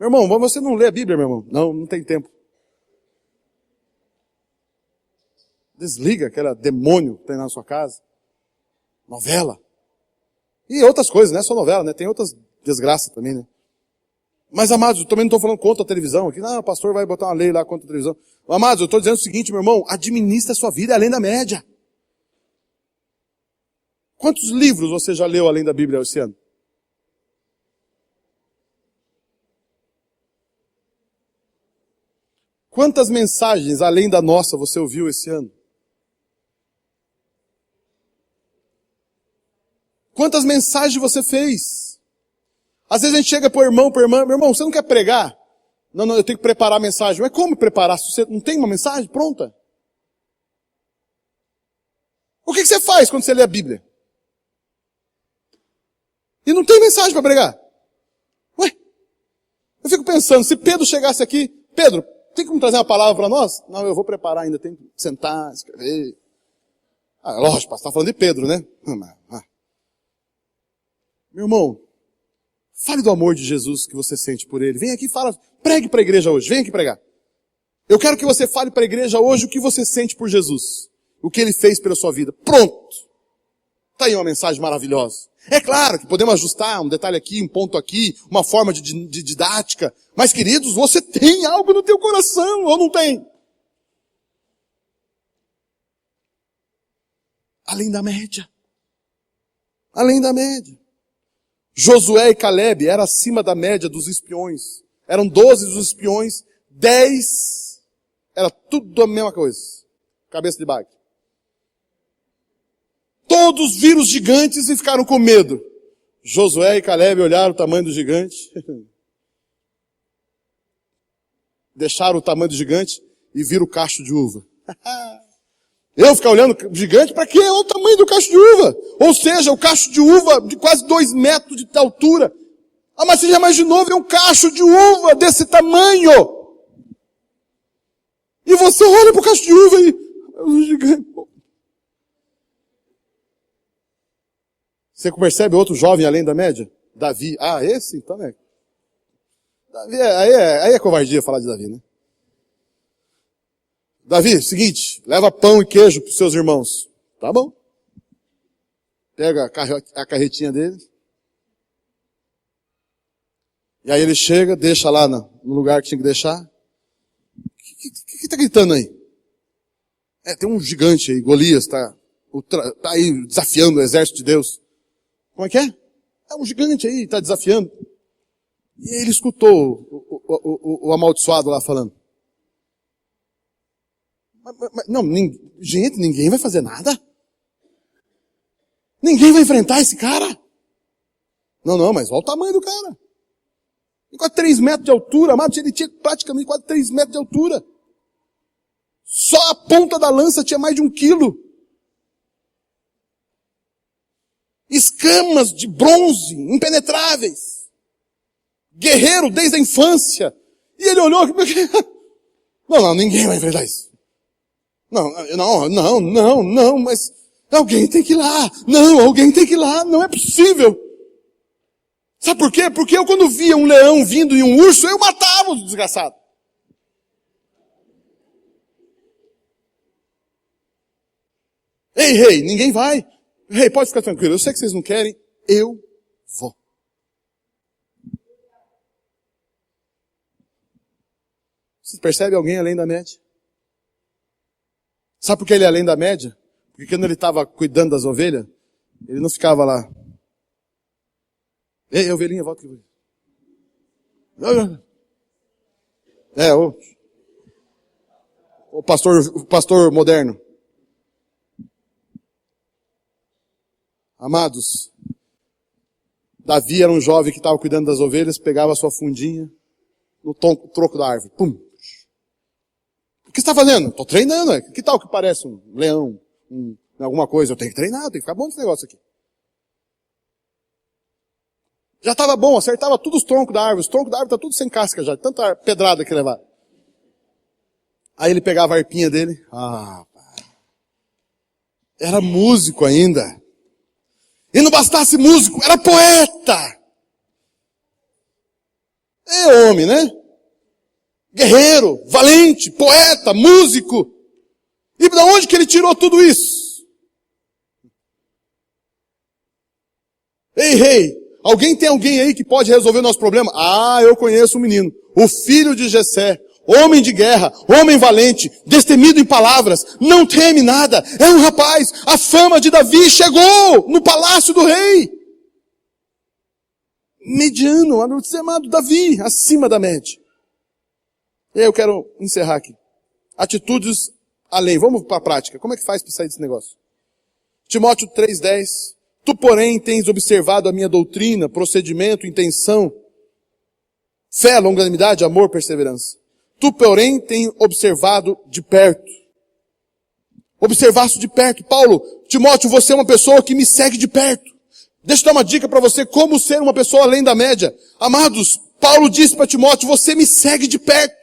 Meu irmão, você não lê a Bíblia, meu irmão? Não tem tempo. Desliga aquele demônio que tem na sua casa. Novela. E outras coisas, não é só novela, né? Tem outras desgraças também, né? Mas, amados, eu também não estou falando contra a televisão aqui. Não, o pastor vai botar uma lei lá contra a televisão. Amados, eu estou dizendo o seguinte, meu irmão, administra a sua vida além da média. Quantos livros você já leu além da Bíblia esse ano? Quantas mensagens além da nossa você ouviu esse ano? Quantas mensagens você fez? Às vezes a gente chega pro irmão, pra irmã, meu irmão, você não quer pregar? Não, eu tenho que preparar a mensagem. Mas como preparar se você não tem uma mensagem pronta? O que você faz quando você lê a Bíblia? E não tem mensagem para pregar? Ué? Eu fico pensando, se Pedro chegasse aqui, Pedro, tem como trazer uma palavra para nós? Não, eu vou preparar ainda, tem que sentar, escrever. Lógico, você está falando de Pedro, né? Meu irmão, fale do amor de Jesus que você sente por ele. Vem aqui e fala, pregue para a igreja hoje, vem aqui pregar. Eu quero que você fale para a igreja hoje o que você sente por Jesus. O que ele fez pela sua vida. Pronto! Está aí uma mensagem maravilhosa. É claro que podemos ajustar um detalhe aqui, um ponto aqui, uma forma de didática. Mas, queridos, você tem algo no teu coração, ou não tem? Além da média. Além da média. Josué e Caleb eram acima da média dos espiões. Eram 12 dos espiões, 10 era tudo a mesma coisa. Cabeça de bague. todos viram os gigantes e ficaram com medo. Josué e Caleb olharam o tamanho do gigante. Deixaram o tamanho do gigante e viram o cacho de uva. Eu ficar olhando o gigante, para quê? Olha o tamanho do cacho de uva. Ou seja, o cacho de uva de quase 2 metros de altura. Ah, mas você já imaginou ver um cacho de uva desse tamanho? E você olha para o cacho de uva e... o gigante. Você percebe outro jovem além da média? Davi. Ah, esse então é... Davi, aí é covardia falar de Davi, né? Davi, seguinte, leva pão e queijo para os seus irmãos. Tá bom. Pega a carretinha dele. E aí ele chega, deixa lá no lugar que tinha que deixar. O que tá gritando aí? Tem um gigante aí, Golias, tá aí desafiando o exército de Deus. Como é que é? É um gigante aí, tá desafiando. E ele escutou o amaldiçoado lá falando. Não, gente, ninguém vai fazer nada? Ninguém vai enfrentar esse cara? Não, mas olha o tamanho do cara. Quase 3 metros de altura, amado, ele tinha praticamente quase 3 metros de altura. Só a ponta da lança tinha mais de 1 quilo. Escamas de bronze, impenetráveis. Guerreiro desde a infância. E ele olhou, não, ninguém vai enfrentar isso. Não, mas alguém tem que ir lá. Não, alguém tem que ir lá, não é possível. Sabe por quê? Porque eu quando via um leão vindo e um urso, eu matava o desgraçado. Ei, rei, ninguém vai. Rei, pode ficar tranquilo, eu sei que vocês não querem, eu vou. Você percebe alguém além da média? Sabe por que ele é além da média? Porque quando ele estava cuidando das ovelhas, ele não ficava lá. Ei, ovelhinha, volta aqui. O pastor moderno. Amados, Davi era um jovem que estava cuidando das ovelhas, pegava a sua fundinha no troco da árvore. Pum! O que você está fazendo? Estou treinando. Que tal que parece um leão, alguma coisa? Eu tenho que treinar, eu tenho que ficar bom nesse negócio aqui. Já estava bom, acertava todos os troncos da árvore. Os troncos da árvore estão tudo sem casca já, de tanta pedrada que levar. Aí ele pegava a arpinha dele. Era músico ainda. E não bastasse músico, era poeta. É homem, né? Guerreiro, valente, poeta, músico. E de onde que ele tirou tudo isso? Ei, rei, tem alguém aí que pode resolver o nosso problema? Eu conheço um menino. O filho de Jessé. Homem de guerra, homem valente, destemido em palavras, não teme nada, é um rapaz, a fama de Davi chegou no palácio do rei. Mediano, chamado Davi, acima da média. E aí eu quero encerrar aqui. Atitudes além, vamos para a prática, como é que faz para sair desse negócio? Timóteo 3,10, tu porém tens observado a minha doutrina, procedimento, intenção, fé, longanimidade, amor, perseverança. Tu, porém, tem observado de perto. Observaste de perto. Paulo, Timóteo, você é uma pessoa que me segue de perto. Deixa eu dar uma dica para você como ser uma pessoa além da média. Amados, Paulo disse para Timóteo, você me segue de perto.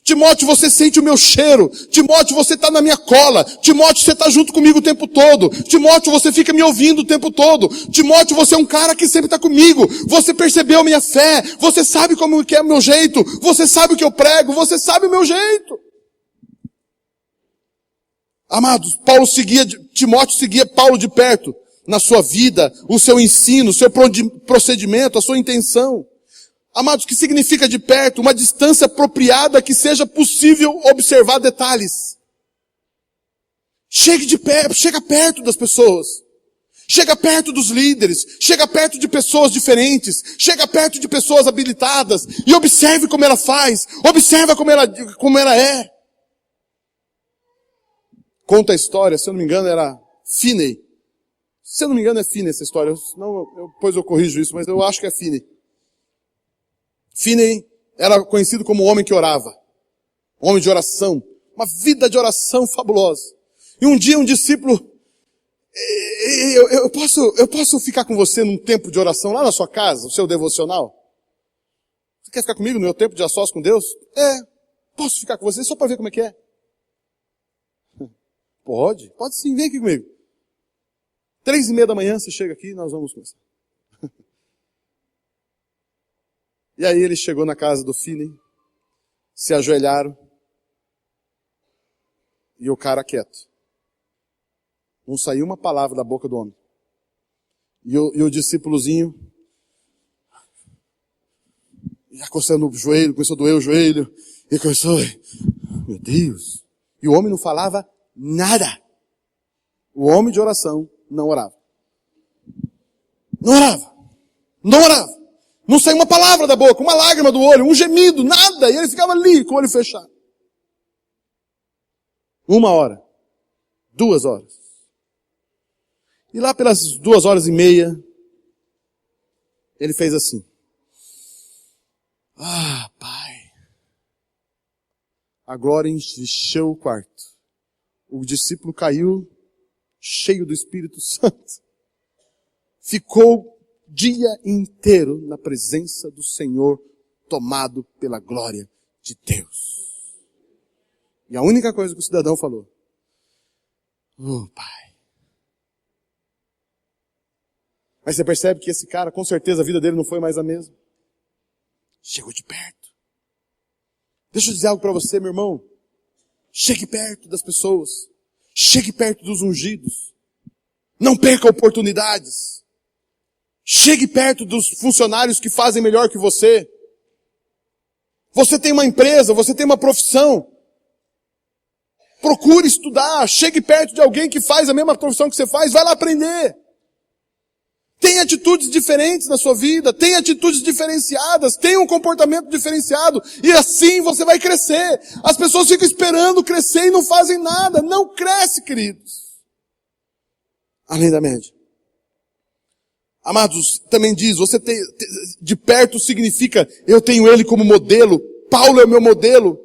Timóteo, você sente o meu cheiro. Timóteo, você está na minha cola. Timóteo, você está junto comigo o tempo todo. Timóteo, você fica me ouvindo o tempo todo. Timóteo, você é um cara que sempre está comigo. Você percebeu a minha fé. Você sabe como que é o meu jeito. Você sabe o que eu prego. Você sabe o meu jeito. Amados, Timóteo seguia Paulo de perto. Na sua vida, o seu ensino, o seu procedimento, a sua intenção. Amados, o que significa de perto? Uma distância apropriada que seja possível observar detalhes. Chega perto das pessoas. Chega perto dos líderes. Chega perto de pessoas diferentes. Chega perto de pessoas habilitadas. E observe como ela faz. Observa como ela é. Conta a história, se eu não me engano, era Finney. Se eu não me engano é Finney essa história, depois eu corrijo isso, mas eu acho que é Finney. Finney era conhecido como o homem que orava. Homem de oração. Uma vida de oração fabulosa. E um dia um discípulo, eu posso ficar com você num tempo de oração lá na sua casa, o seu devocional? Você quer ficar comigo no meu tempo de a sós com Deus? Posso ficar com você só para ver como é que é? Pode sim, vem aqui comigo. 3:30 da manhã você chega aqui e nós vamos começar. E aí ele chegou na casa do Finney, se ajoelharam, e o cara quieto. Não saiu uma palavra da boca do homem. E o discípulozinho, já coçando o joelho, começou a doer o joelho, e começou, meu Deus. E o homem não falava nada. O homem de oração não orava. Não orava. Não orava. Não saiu uma palavra da boca, uma lágrima do olho, um gemido, nada. E ele ficava ali com o olho fechado. 1 hora. 2 horas. E lá pelas 2h30, ele fez assim. Pai. A glória encheu o quarto. O discípulo caiu cheio do Espírito Santo. Ficou o dia inteiro na presença do Senhor, tomado pela glória de Deus. E a única coisa que o cidadão falou, Pai. Mas você percebe que esse cara, com certeza, a vida dele não foi mais a mesma. Chegou de perto. Deixa eu dizer algo para você, meu irmão. Chegue perto das pessoas. Chegue perto dos ungidos. Não perca oportunidades. Chegue perto dos funcionários que fazem melhor que você. Você tem uma empresa, você tem uma profissão. Procure estudar. Chegue perto de alguém que faz a mesma profissão que você faz. Vai lá aprender. Tenha atitudes diferentes na sua vida, tenha atitudes diferenciadas, tenha um comportamento diferenciado, e assim você vai crescer. As pessoas ficam esperando crescer e não fazem nada. Não cresce, queridos. Além da média. Amados, também diz, você tem, de perto significa, eu tenho ele como modelo, Paulo é meu modelo.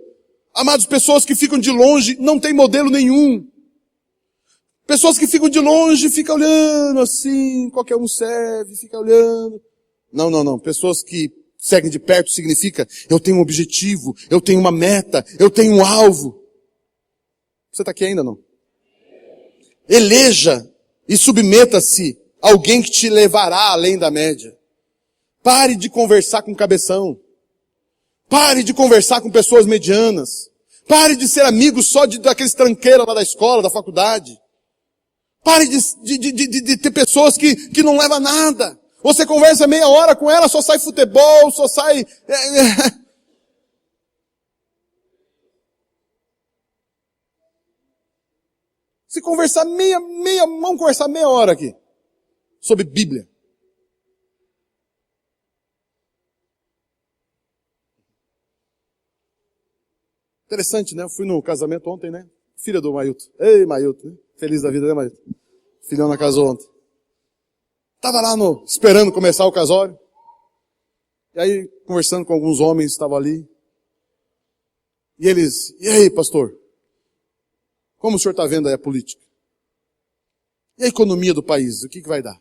Amados, pessoas que ficam de longe não têm modelo nenhum. Pessoas que ficam de longe, ficam olhando assim, qualquer um serve, fica olhando. Não. Pessoas que seguem de perto significa, eu tenho um objetivo, eu tenho uma meta, eu tenho um alvo. Você está aqui ainda, não? Eleja e submeta-se a alguém que te levará além da média. Pare de conversar com cabeção. Pare de conversar com pessoas medianas. Pare de ser amigo só daqueles tranqueiros lá da escola, da faculdade. Pare de ter pessoas que não levam a nada. Você conversa meia hora com ela, só sai futebol, só sai... Se conversar vamos conversar meia hora aqui. Sobre Bíblia. Interessante, né? Eu fui no casamento ontem, né? Filha do Mailton. Ei, Mailton, né? Feliz da vida, né, Mailton? Filhão na casou ontem. Tava lá esperando começar o casório. E aí, conversando com alguns homens que estavam ali. E eles, e aí, pastor? Como o senhor está vendo aí a política? E a economia do país? O que vai dar?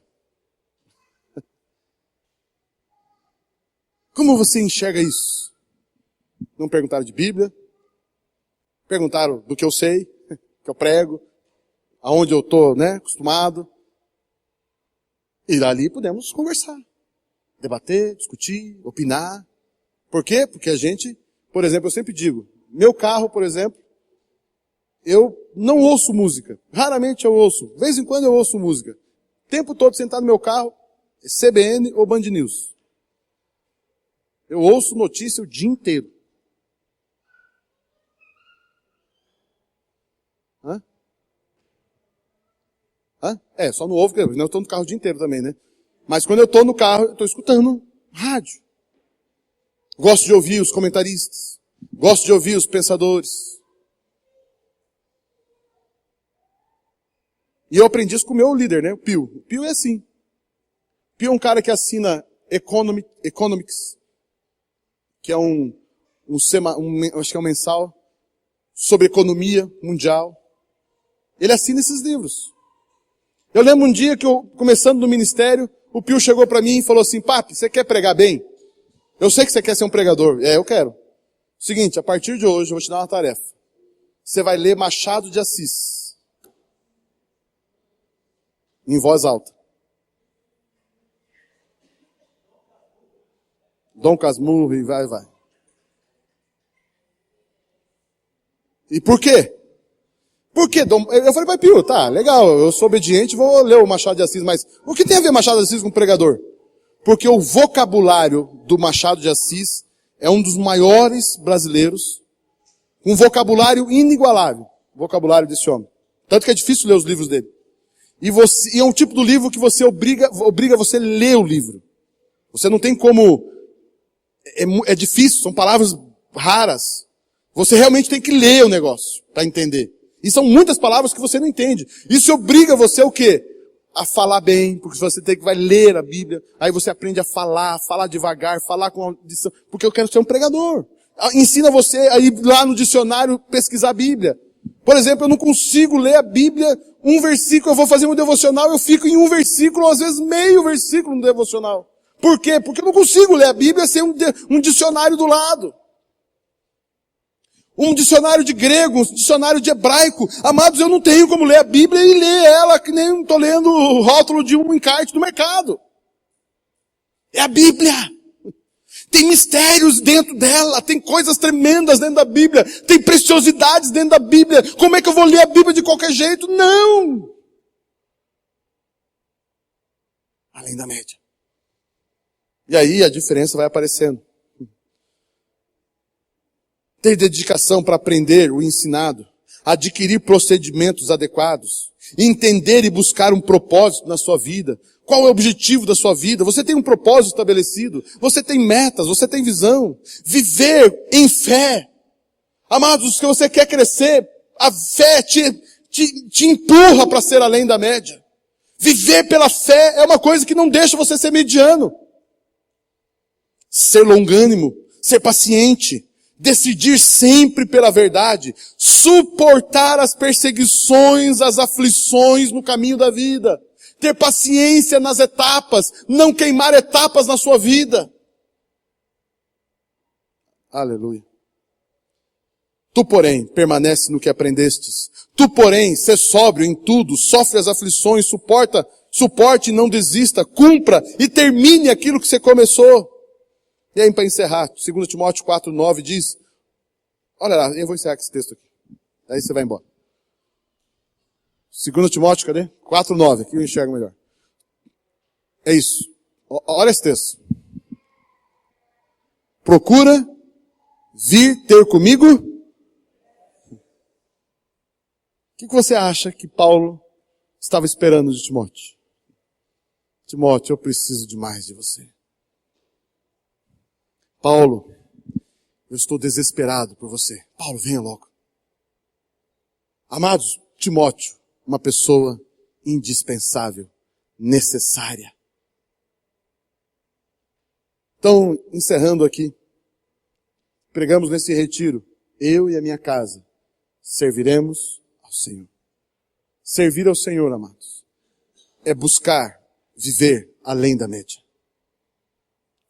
Como você enxerga isso? Não perguntaram de Bíblia. Perguntaram do que eu sei, que eu prego, aonde eu estou, acostumado. E dali podemos conversar, debater, discutir, opinar. Por quê? Porque a gente, por exemplo, eu sempre digo, meu carro, por exemplo, eu não ouço música. Raramente eu ouço. De vez em quando eu ouço música. O tempo todo sentado no meu carro, CBN ou Band News. Eu ouço notícia o dia inteiro. Só não ouvo, porque eu estou no carro o dia inteiro também, né? Mas quando eu estou no carro, eu estou escutando rádio. Gosto de ouvir os comentaristas. Gosto de ouvir os pensadores. E eu aprendi isso com o meu líder, né? O Pio. O Pio é assim. O Pio é um cara que assina Economics, que é acho que é um mensal, sobre economia mundial. Ele assina esses livros. Eu lembro um dia que começando no ministério, o Pio chegou para mim e falou assim, Papi, você quer pregar bem? Eu sei que você quer ser um pregador. Eu quero. Seguinte, a partir de hoje eu vou te dar uma tarefa. Você vai ler Machado de Assis. Em voz alta. Dom Casmurro e vai. E por quê? Por quê? Eu falei para Pio, tá, legal, eu sou obediente, vou ler o Machado de Assis, mas o que tem a ver Machado de Assis com pregador? Porque o vocabulário do Machado de Assis é um dos maiores brasileiros, um vocabulário inigualável, o vocabulário desse homem. Tanto que é difícil ler os livros dele. E é um tipo do livro que você obriga você a ler o livro. Você não tem como, é difícil, são palavras raras. Você realmente tem que ler o negócio para entender. E são muitas palavras que você não entende. Isso obriga você o quê? A falar bem, porque você vai ler a Bíblia, aí você aprende a falar devagar, falar com audição, porque eu quero ser um pregador. Ensina você a ir lá no dicionário pesquisar a Bíblia. Por exemplo, eu não consigo ler a Bíblia, um versículo, eu vou fazer um devocional, eu fico em um versículo, às vezes meio versículo no devocional. Por quê? Porque eu não consigo ler a Bíblia sem um dicionário do lado. Um dicionário de grego, um dicionário de hebraico. Amados, eu não tenho como ler a Bíblia e ler ela que nem estou lendo o rótulo de um encarte do mercado. É a Bíblia. Tem mistérios dentro dela, tem coisas tremendas dentro da Bíblia, tem preciosidades dentro da Bíblia. Como é que eu vou ler a Bíblia de qualquer jeito? Não! Além da média. E aí a diferença vai aparecendo. Ter dedicação para aprender o ensinado, adquirir procedimentos adequados, entender e buscar um propósito na sua vida. Qual é o objetivo da sua vida? Você tem um propósito estabelecido, você tem metas, você tem visão. Viver em fé. Amados, se você quer crescer, a fé te empurra para ser além da média. Viver pela fé é uma coisa que não deixa você ser mediano. Ser longânimo, ser paciente, decidir sempre pela verdade, suportar as perseguições, as aflições no caminho da vida, ter paciência nas etapas, não queimar etapas na sua vida. Aleluia. Tu, porém, permanece no que aprendestes. Tu, porém, sê sóbrio em tudo, sofre as aflições, suporte e não desista, cumpra e termine aquilo que você começou. E aí, para encerrar, 2 Timóteo 4:9 diz, olha lá, eu vou encerrar com esse texto aqui. Aí você vai embora. 2 Timóteo, cadê? 4:9, aqui eu enxergo melhor. É isso. Olha esse texto. Procura vir ter comigo. O que você acha que Paulo estava esperando de Timóteo? Timóteo, eu preciso demais de você. Paulo, eu estou desesperado por você. Paulo, venha logo. Amados, Timóteo, uma pessoa indispensável, necessária. Então, encerrando aqui, pregamos nesse retiro, eu e a minha casa, serviremos ao Senhor. Servir ao Senhor, amados, é buscar viver além da média.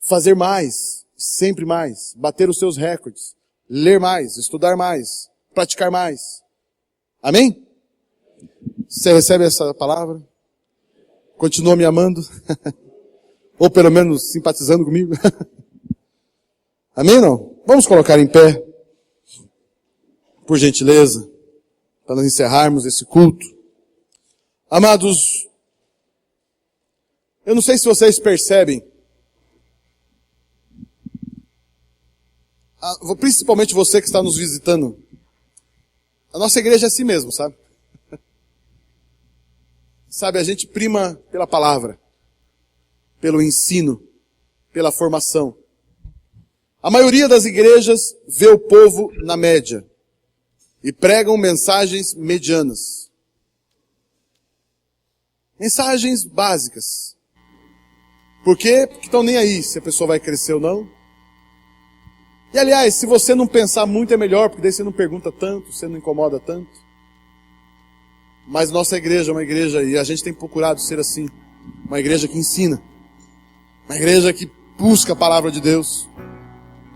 Fazer mais, sempre mais, bater os seus recordes, ler mais, estudar mais, praticar mais. Amém? Você recebe essa palavra? Continua me amando? Ou pelo menos simpatizando comigo? Amém, não? Vamos colocar em pé, por gentileza, para nós encerrarmos esse culto. Amados, eu não sei se vocês percebem, principalmente você que está nos visitando, a nossa igreja é assim mesmo, sabe? Sabe, a gente prima pela palavra, pelo ensino, pela formação. A maioria das igrejas vê o povo na média e pregam mensagens medianas. Mensagens básicas. Por quê? Porque estão nem aí se a pessoa vai crescer ou não. E aliás, se você não pensar muito é melhor, porque daí você não pergunta tanto, você não incomoda tanto. Mas nossa igreja é uma igreja, e a gente tem procurado ser assim, uma igreja que ensina. Uma igreja que busca a palavra de Deus.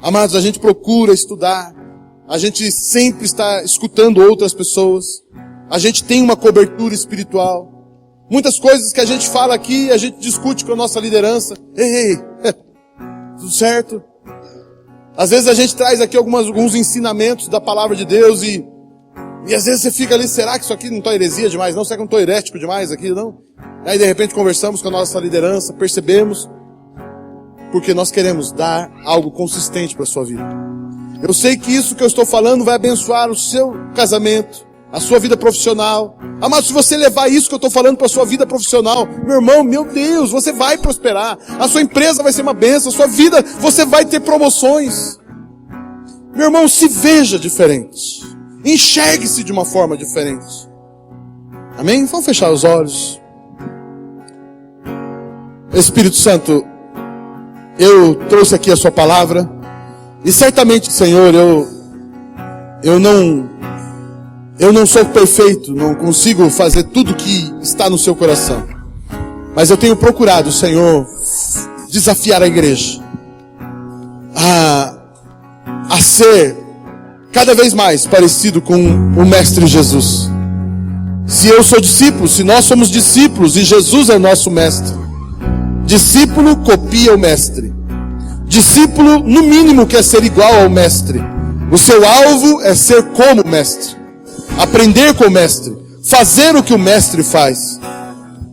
Amados, a gente procura estudar. A gente sempre está escutando outras pessoas. A gente tem uma cobertura espiritual. Muitas coisas que a gente fala aqui, a gente discute com a nossa liderança. Ei, tudo certo? Às vezes a gente traz aqui alguns ensinamentos da palavra de Deus e às vezes você fica ali, será que isso aqui não está heresia demais? Não, será que não estou herético demais aqui? Não. Aí de repente conversamos com a nossa liderança, percebemos, porque nós queremos dar algo consistente para a sua vida. Eu sei que isso que eu estou falando vai abençoar o seu casamento, a sua vida profissional. Mas se você levar isso que eu estou falando para a sua vida profissional, meu irmão, meu Deus, você vai prosperar. A sua empresa vai ser uma bênção, a sua vida, você vai ter promoções. Meu irmão, se veja diferente. Enxergue-se de uma forma diferente. Amém? Vamos fechar os olhos. Espírito Santo, eu trouxe aqui a sua palavra. E certamente, Senhor, eu não sou perfeito, não consigo fazer tudo que está no seu coração. Mas eu tenho procurado, Senhor, desafiar a igreja a ser cada vez mais parecido com o Mestre Jesus. Se eu sou discípulo, se nós somos discípulos e Jesus é nosso Mestre, discípulo copia o Mestre. Discípulo, no mínimo, quer ser igual ao Mestre. O seu alvo é ser como o Mestre. Aprender com o Mestre. Fazer o que o Mestre faz.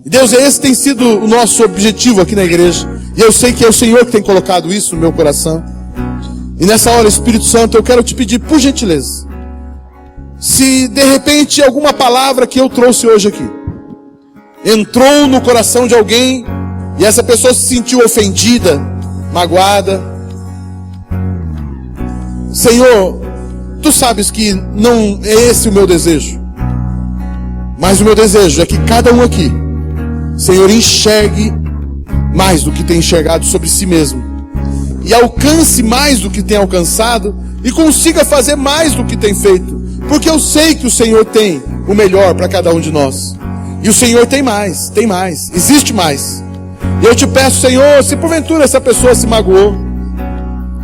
E Deus, esse tem sido o nosso objetivo aqui na igreja. E eu sei que é o Senhor que tem colocado isso no meu coração. E nessa hora, Espírito Santo, eu quero te pedir, por gentileza, se de repente alguma palavra que eu trouxe hoje aqui entrou no coração de alguém e essa pessoa se sentiu ofendida, magoada, Senhor, tu sabes que não é esse o meu desejo, mas o meu desejo é que cada um aqui, Senhor, enxergue mais do que tem enxergado sobre si mesmo e alcance mais do que tem alcançado e consiga fazer mais do que tem feito, porque eu sei que o Senhor tem o melhor para cada um de nós, e o Senhor tem mais, existe mais. E eu te peço, Senhor, se porventura essa pessoa se magoou,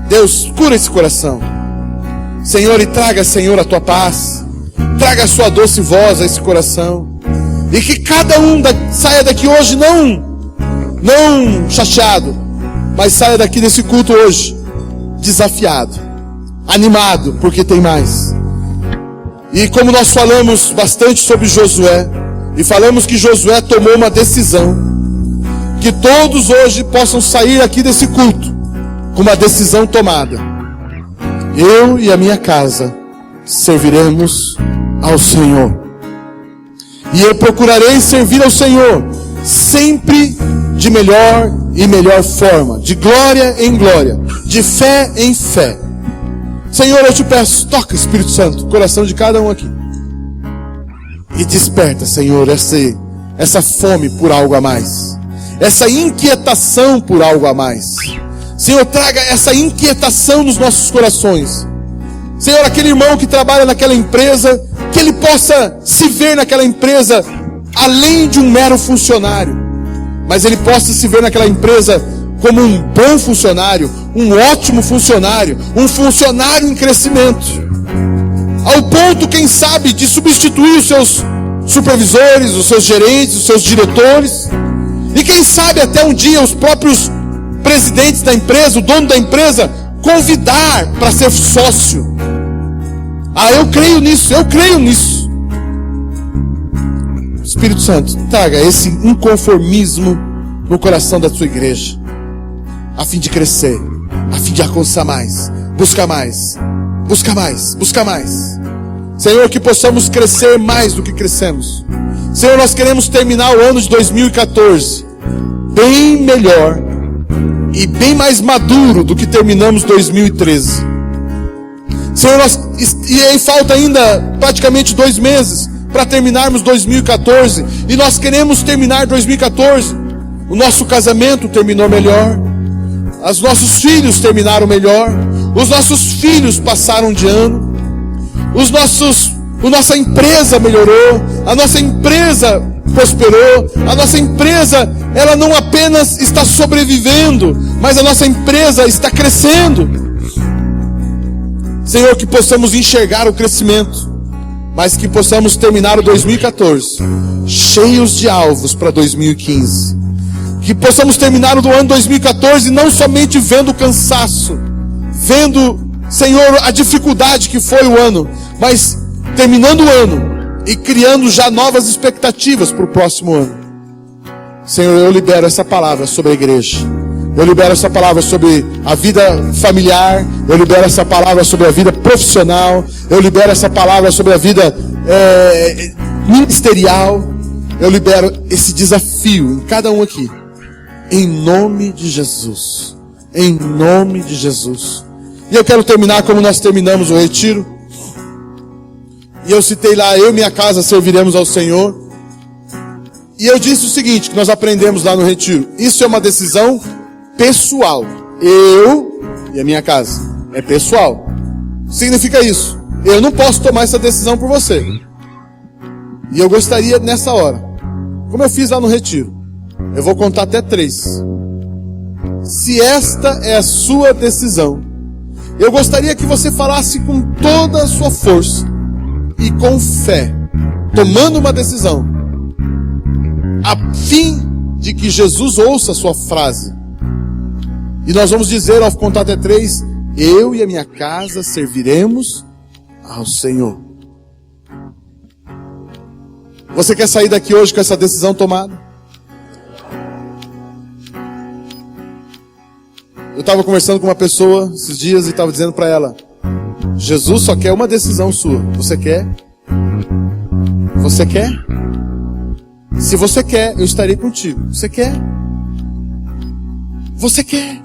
Deus, cura esse coração, Senhor, e traga, Senhor, a tua paz, traga a sua doce voz a esse coração, e que cada um saia daqui hoje não chateado, mas saia daqui desse culto hoje desafiado, animado, porque tem mais. E como nós falamos bastante sobre Josué, e falamos que Josué tomou uma decisão, que todos hoje possam sair aqui desse culto com uma decisão tomada. Eu e a minha casa serviremos ao Senhor. E eu procurarei servir ao Senhor sempre de melhor e melhor forma, de glória em glória, de fé em fé. Senhor, eu te peço, toca, Espírito Santo, o coração de cada um aqui. E desperta, Senhor, essa fome por algo a mais. Essa inquietação por algo a mais. Senhor, traga essa inquietação nos nossos corações. Senhor, aquele irmão que trabalha naquela empresa, que ele possa se ver naquela empresa além de um mero funcionário, mas ele possa se ver naquela empresa como um bom funcionário, um ótimo funcionário, um funcionário em crescimento, ao ponto, quem sabe, de substituir os seus supervisores, os seus gerentes, os seus diretores, e quem sabe até um dia os próprios presidentes da empresa, o dono da empresa, convidar para ser sócio. Eu creio nisso, Espírito Santo, traga esse inconformismo no coração da sua igreja, a fim de crescer, a fim de alcançar mais, buscar mais. Senhor, que possamos crescer mais do que crescemos. Senhor, nós queremos terminar o ano de 2014 bem melhor e bem mais maduro do que terminamos 2013. Senhor, e aí falta ainda praticamente 2 meses para terminarmos 2014. E nós queremos terminar 2014. O nosso casamento terminou melhor. Os nossos filhos terminaram melhor. Os nossos filhos passaram de ano. A nossa empresa melhorou. A nossa empresa prosperou. A nossa empresa, ela não apenas está sobrevivendo, mas a nossa empresa está crescendo. Senhor, que possamos enxergar o crescimento, mas que possamos terminar o 2014 cheios de alvos para 2015. Que possamos terminar o ano 2014 não somente vendo o cansaço, vendo, Senhor, a dificuldade que foi o ano, mas terminando o ano e criando já novas expectativas para o próximo ano. Senhor, eu libero essa palavra sobre a igreja. Eu libero essa palavra sobre a vida familiar. Eu libero essa palavra sobre a vida profissional. Eu libero essa palavra sobre a vida ministerial. Eu libero esse desafio em cada um aqui. Em nome de Jesus. Em nome de Jesus. E eu quero terminar como nós terminamos o retiro. E eu citei lá, eu e minha casa serviremos ao Senhor. E eu disse o seguinte, que nós aprendemos lá no retiro. Isso é uma decisão pessoal. Eu e a minha casa. É pessoal. Significa isso. Eu não posso tomar essa decisão por você. E eu gostaria nessa hora, como eu fiz lá no retiro, eu vou contar até 3. Se esta é a sua decisão, eu gostaria que você falasse com toda a sua força e com fé, tomando uma decisão, a fim de que Jesus ouça a sua frase. E nós vamos dizer, ao contar até 3, eu e a minha casa serviremos ao Senhor. Você quer sair daqui hoje com essa decisão tomada? Eu estava conversando com uma pessoa esses dias e estava dizendo para ela, Jesus só quer uma decisão sua. Você quer? Você quer? Se você quer, eu estarei contigo. Você quer? Você quer?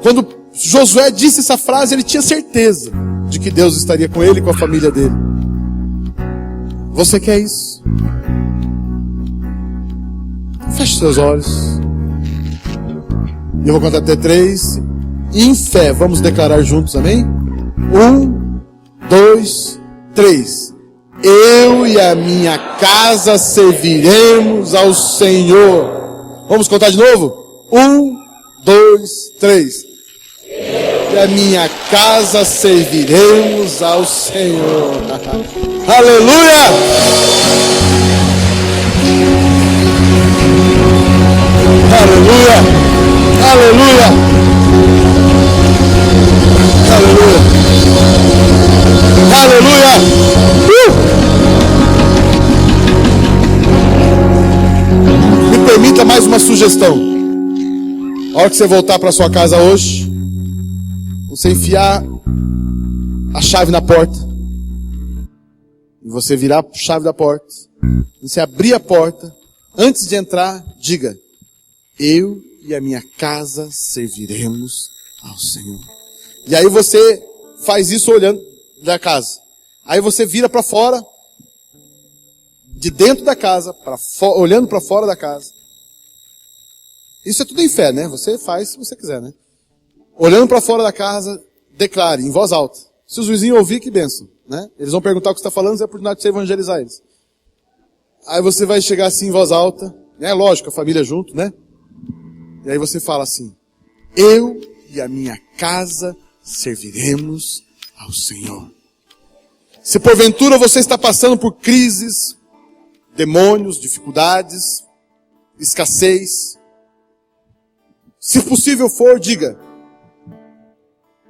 Quando Josué disse essa frase, ele tinha certeza de que Deus estaria com ele e com a família dele. Você quer isso? Feche seus olhos. Eu vou contar até 3. E em fé, vamos declarar juntos, amém? 1, 2, 3. Eu e a minha casa serviremos ao Senhor. Vamos contar de novo? 1, 2, 3. Eu e a minha casa serviremos ao Senhor. Aleluia! Aleluia! Aleluia! Aleluia! Aleluia! Me permita mais uma sugestão. A hora que você voltar para sua casa hoje, você enfiar a chave na porta, e você virar a chave da porta, você abrir a porta, antes de entrar, diga, eu e a minha casa serviremos ao Senhor. E aí você faz isso olhando da casa. Aí você vira para fora, de dentro da casa, olhando para fora da casa. Isso é tudo em fé, né? Você faz se você quiser, né? Olhando para fora da casa, declare em voz alta. Se os vizinhos ouvir, que bênção, né? Eles vão perguntar o que você está falando, é a oportunidade de você evangelizar eles. Aí você vai chegar assim em voz alta, né? Lógico, a família junto, né? E aí você fala assim, eu e a minha casa serviremos ao Senhor. Se porventura você está passando por crises, demônios, dificuldades, escassez, se possível for, diga,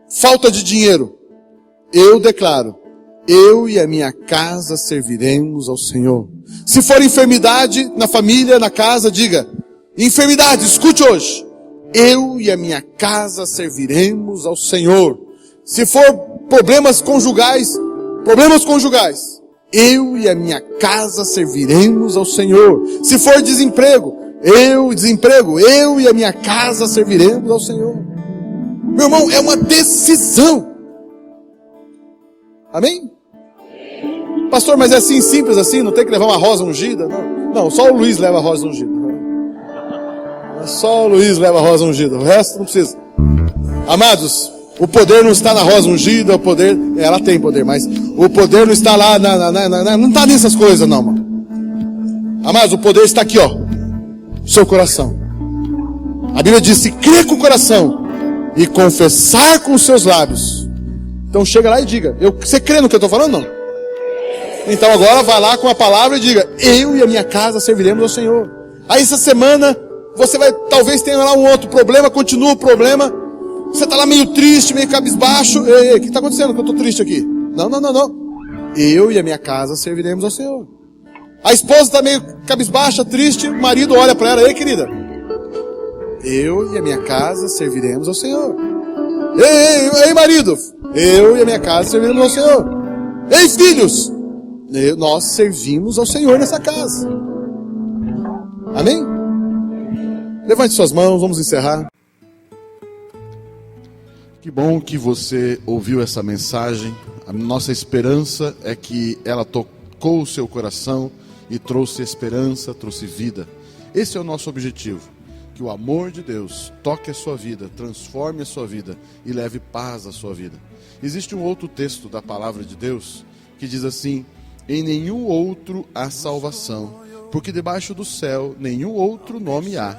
falta de dinheiro, eu declaro, eu e a minha casa serviremos ao Senhor. Se for enfermidade na família, na casa, diga, enfermidade, escute hoje, eu e a minha casa serviremos ao Senhor. Se for problemas conjugais, eu e a minha casa serviremos ao Senhor. Se for desemprego, eu e a minha casa serviremos ao Senhor. Meu irmão, é uma decisão. Amém? Pastor, mas é assim, simples assim? Não tem que levar uma rosa ungida? Não, só o Luiz leva a rosa ungida. Só o Luiz leva a rosa ungida. O resto não precisa. Amados, o poder não está na rosa ungida, o poder... Ela tem poder, mas o poder não está lá, não está nessas coisas não, mano. Amados, o poder está aqui, ó. No seu coração. A Bíblia diz, se crer com o coração e confessar com os seus lábios. Então chega lá e diga, você crê no que eu estou falando, não? Então agora vai lá com a palavra e diga, eu e a minha casa serviremos ao Senhor. Aí essa semana, você vai, talvez tenha lá um outro problema, continua o problema. Você está lá meio triste, meio cabisbaixo. Ei, o que está acontecendo que eu estou triste aqui? Não. Eu e a minha casa serviremos ao Senhor. A esposa está meio cabisbaixa, triste, o marido olha para ela, ei querida, eu e a minha casa serviremos ao Senhor. Ei marido, eu e a minha casa serviremos ao Senhor. Ei filhos, nós servimos ao Senhor nessa casa. Amém? Levante suas mãos, vamos encerrar. Que bom que você ouviu essa mensagem. A nossa esperança é que ela tocou o seu coração e trouxe esperança, trouxe vida. Esse é o nosso objetivo. Que o amor de Deus toque a sua vida, transforme a sua vida e leve paz à sua vida. Existe um outro texto da palavra de Deus que diz assim: em nenhum outro há salvação, porque debaixo do céu nenhum outro nome há,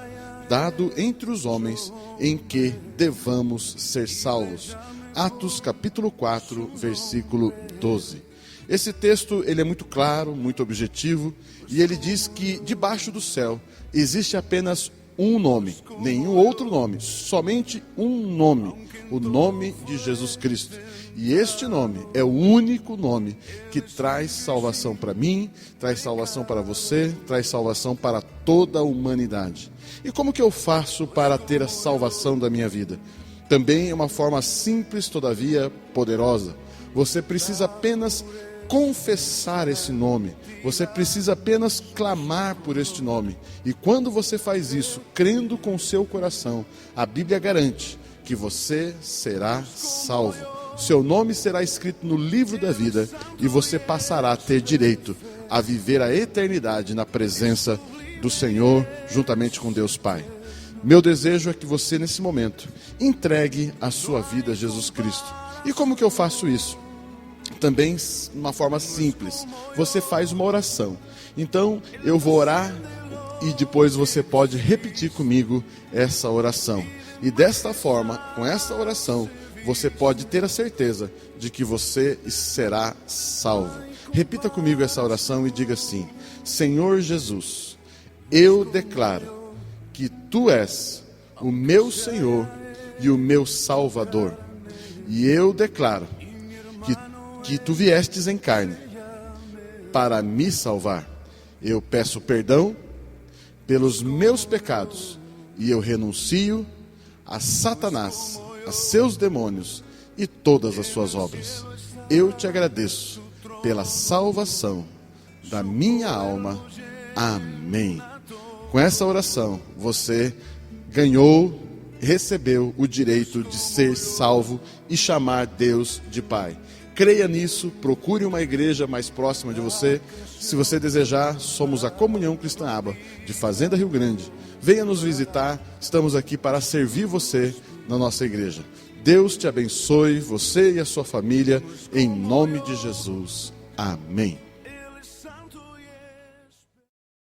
dado entre os homens, em que devamos ser salvos. Atos capítulo 4, versículo 12. Esse texto ele é muito claro, muito objetivo, e ele diz que debaixo do céu existe apenas um nome, nenhum outro nome, somente um nome, o nome de Jesus Cristo. E este nome é o único nome que traz salvação para mim, traz salvação para você, traz salvação para toda a humanidade. E como que eu faço para ter a salvação da minha vida? Também é uma forma simples, todavia poderosa. Você precisa apenas confessar esse nome, você precisa apenas clamar por este nome. E quando você faz isso, crendo com o seu coração, a Bíblia garante que você será salvo. Seu nome será escrito no livro da vida e você passará a ter direito a viver a eternidade na presença do Senhor, juntamente com Deus Pai. Meu desejo é que você, nesse momento, entregue a sua vida a Jesus Cristo. E como que eu faço isso? Também de uma forma simples. Você faz uma oração. Então, eu vou orar e depois você pode repetir comigo essa oração. E desta forma, com essa oração, você pode ter a certeza de que você será salvo. Repita comigo essa oração e diga assim: Senhor Jesus, eu declaro que Tu és o meu Senhor e o meu Salvador. E eu declaro que Tu viestes em carne para me salvar. Eu peço perdão pelos meus pecados e eu renuncio a Satanás, a seus demônios e todas as suas obras. Eu te agradeço pela salvação da minha alma. Amém. Com essa oração, você ganhou, recebeu o direito de ser salvo e chamar Deus de Pai. Creia nisso, procure uma igreja mais próxima de você. Se você desejar, somos a Comunhão Cristã Aba, de Fazenda Rio Grande. Venha nos visitar, estamos aqui para servir você na nossa igreja. Deus te abençoe, você e a sua família, em nome de Jesus. Amém.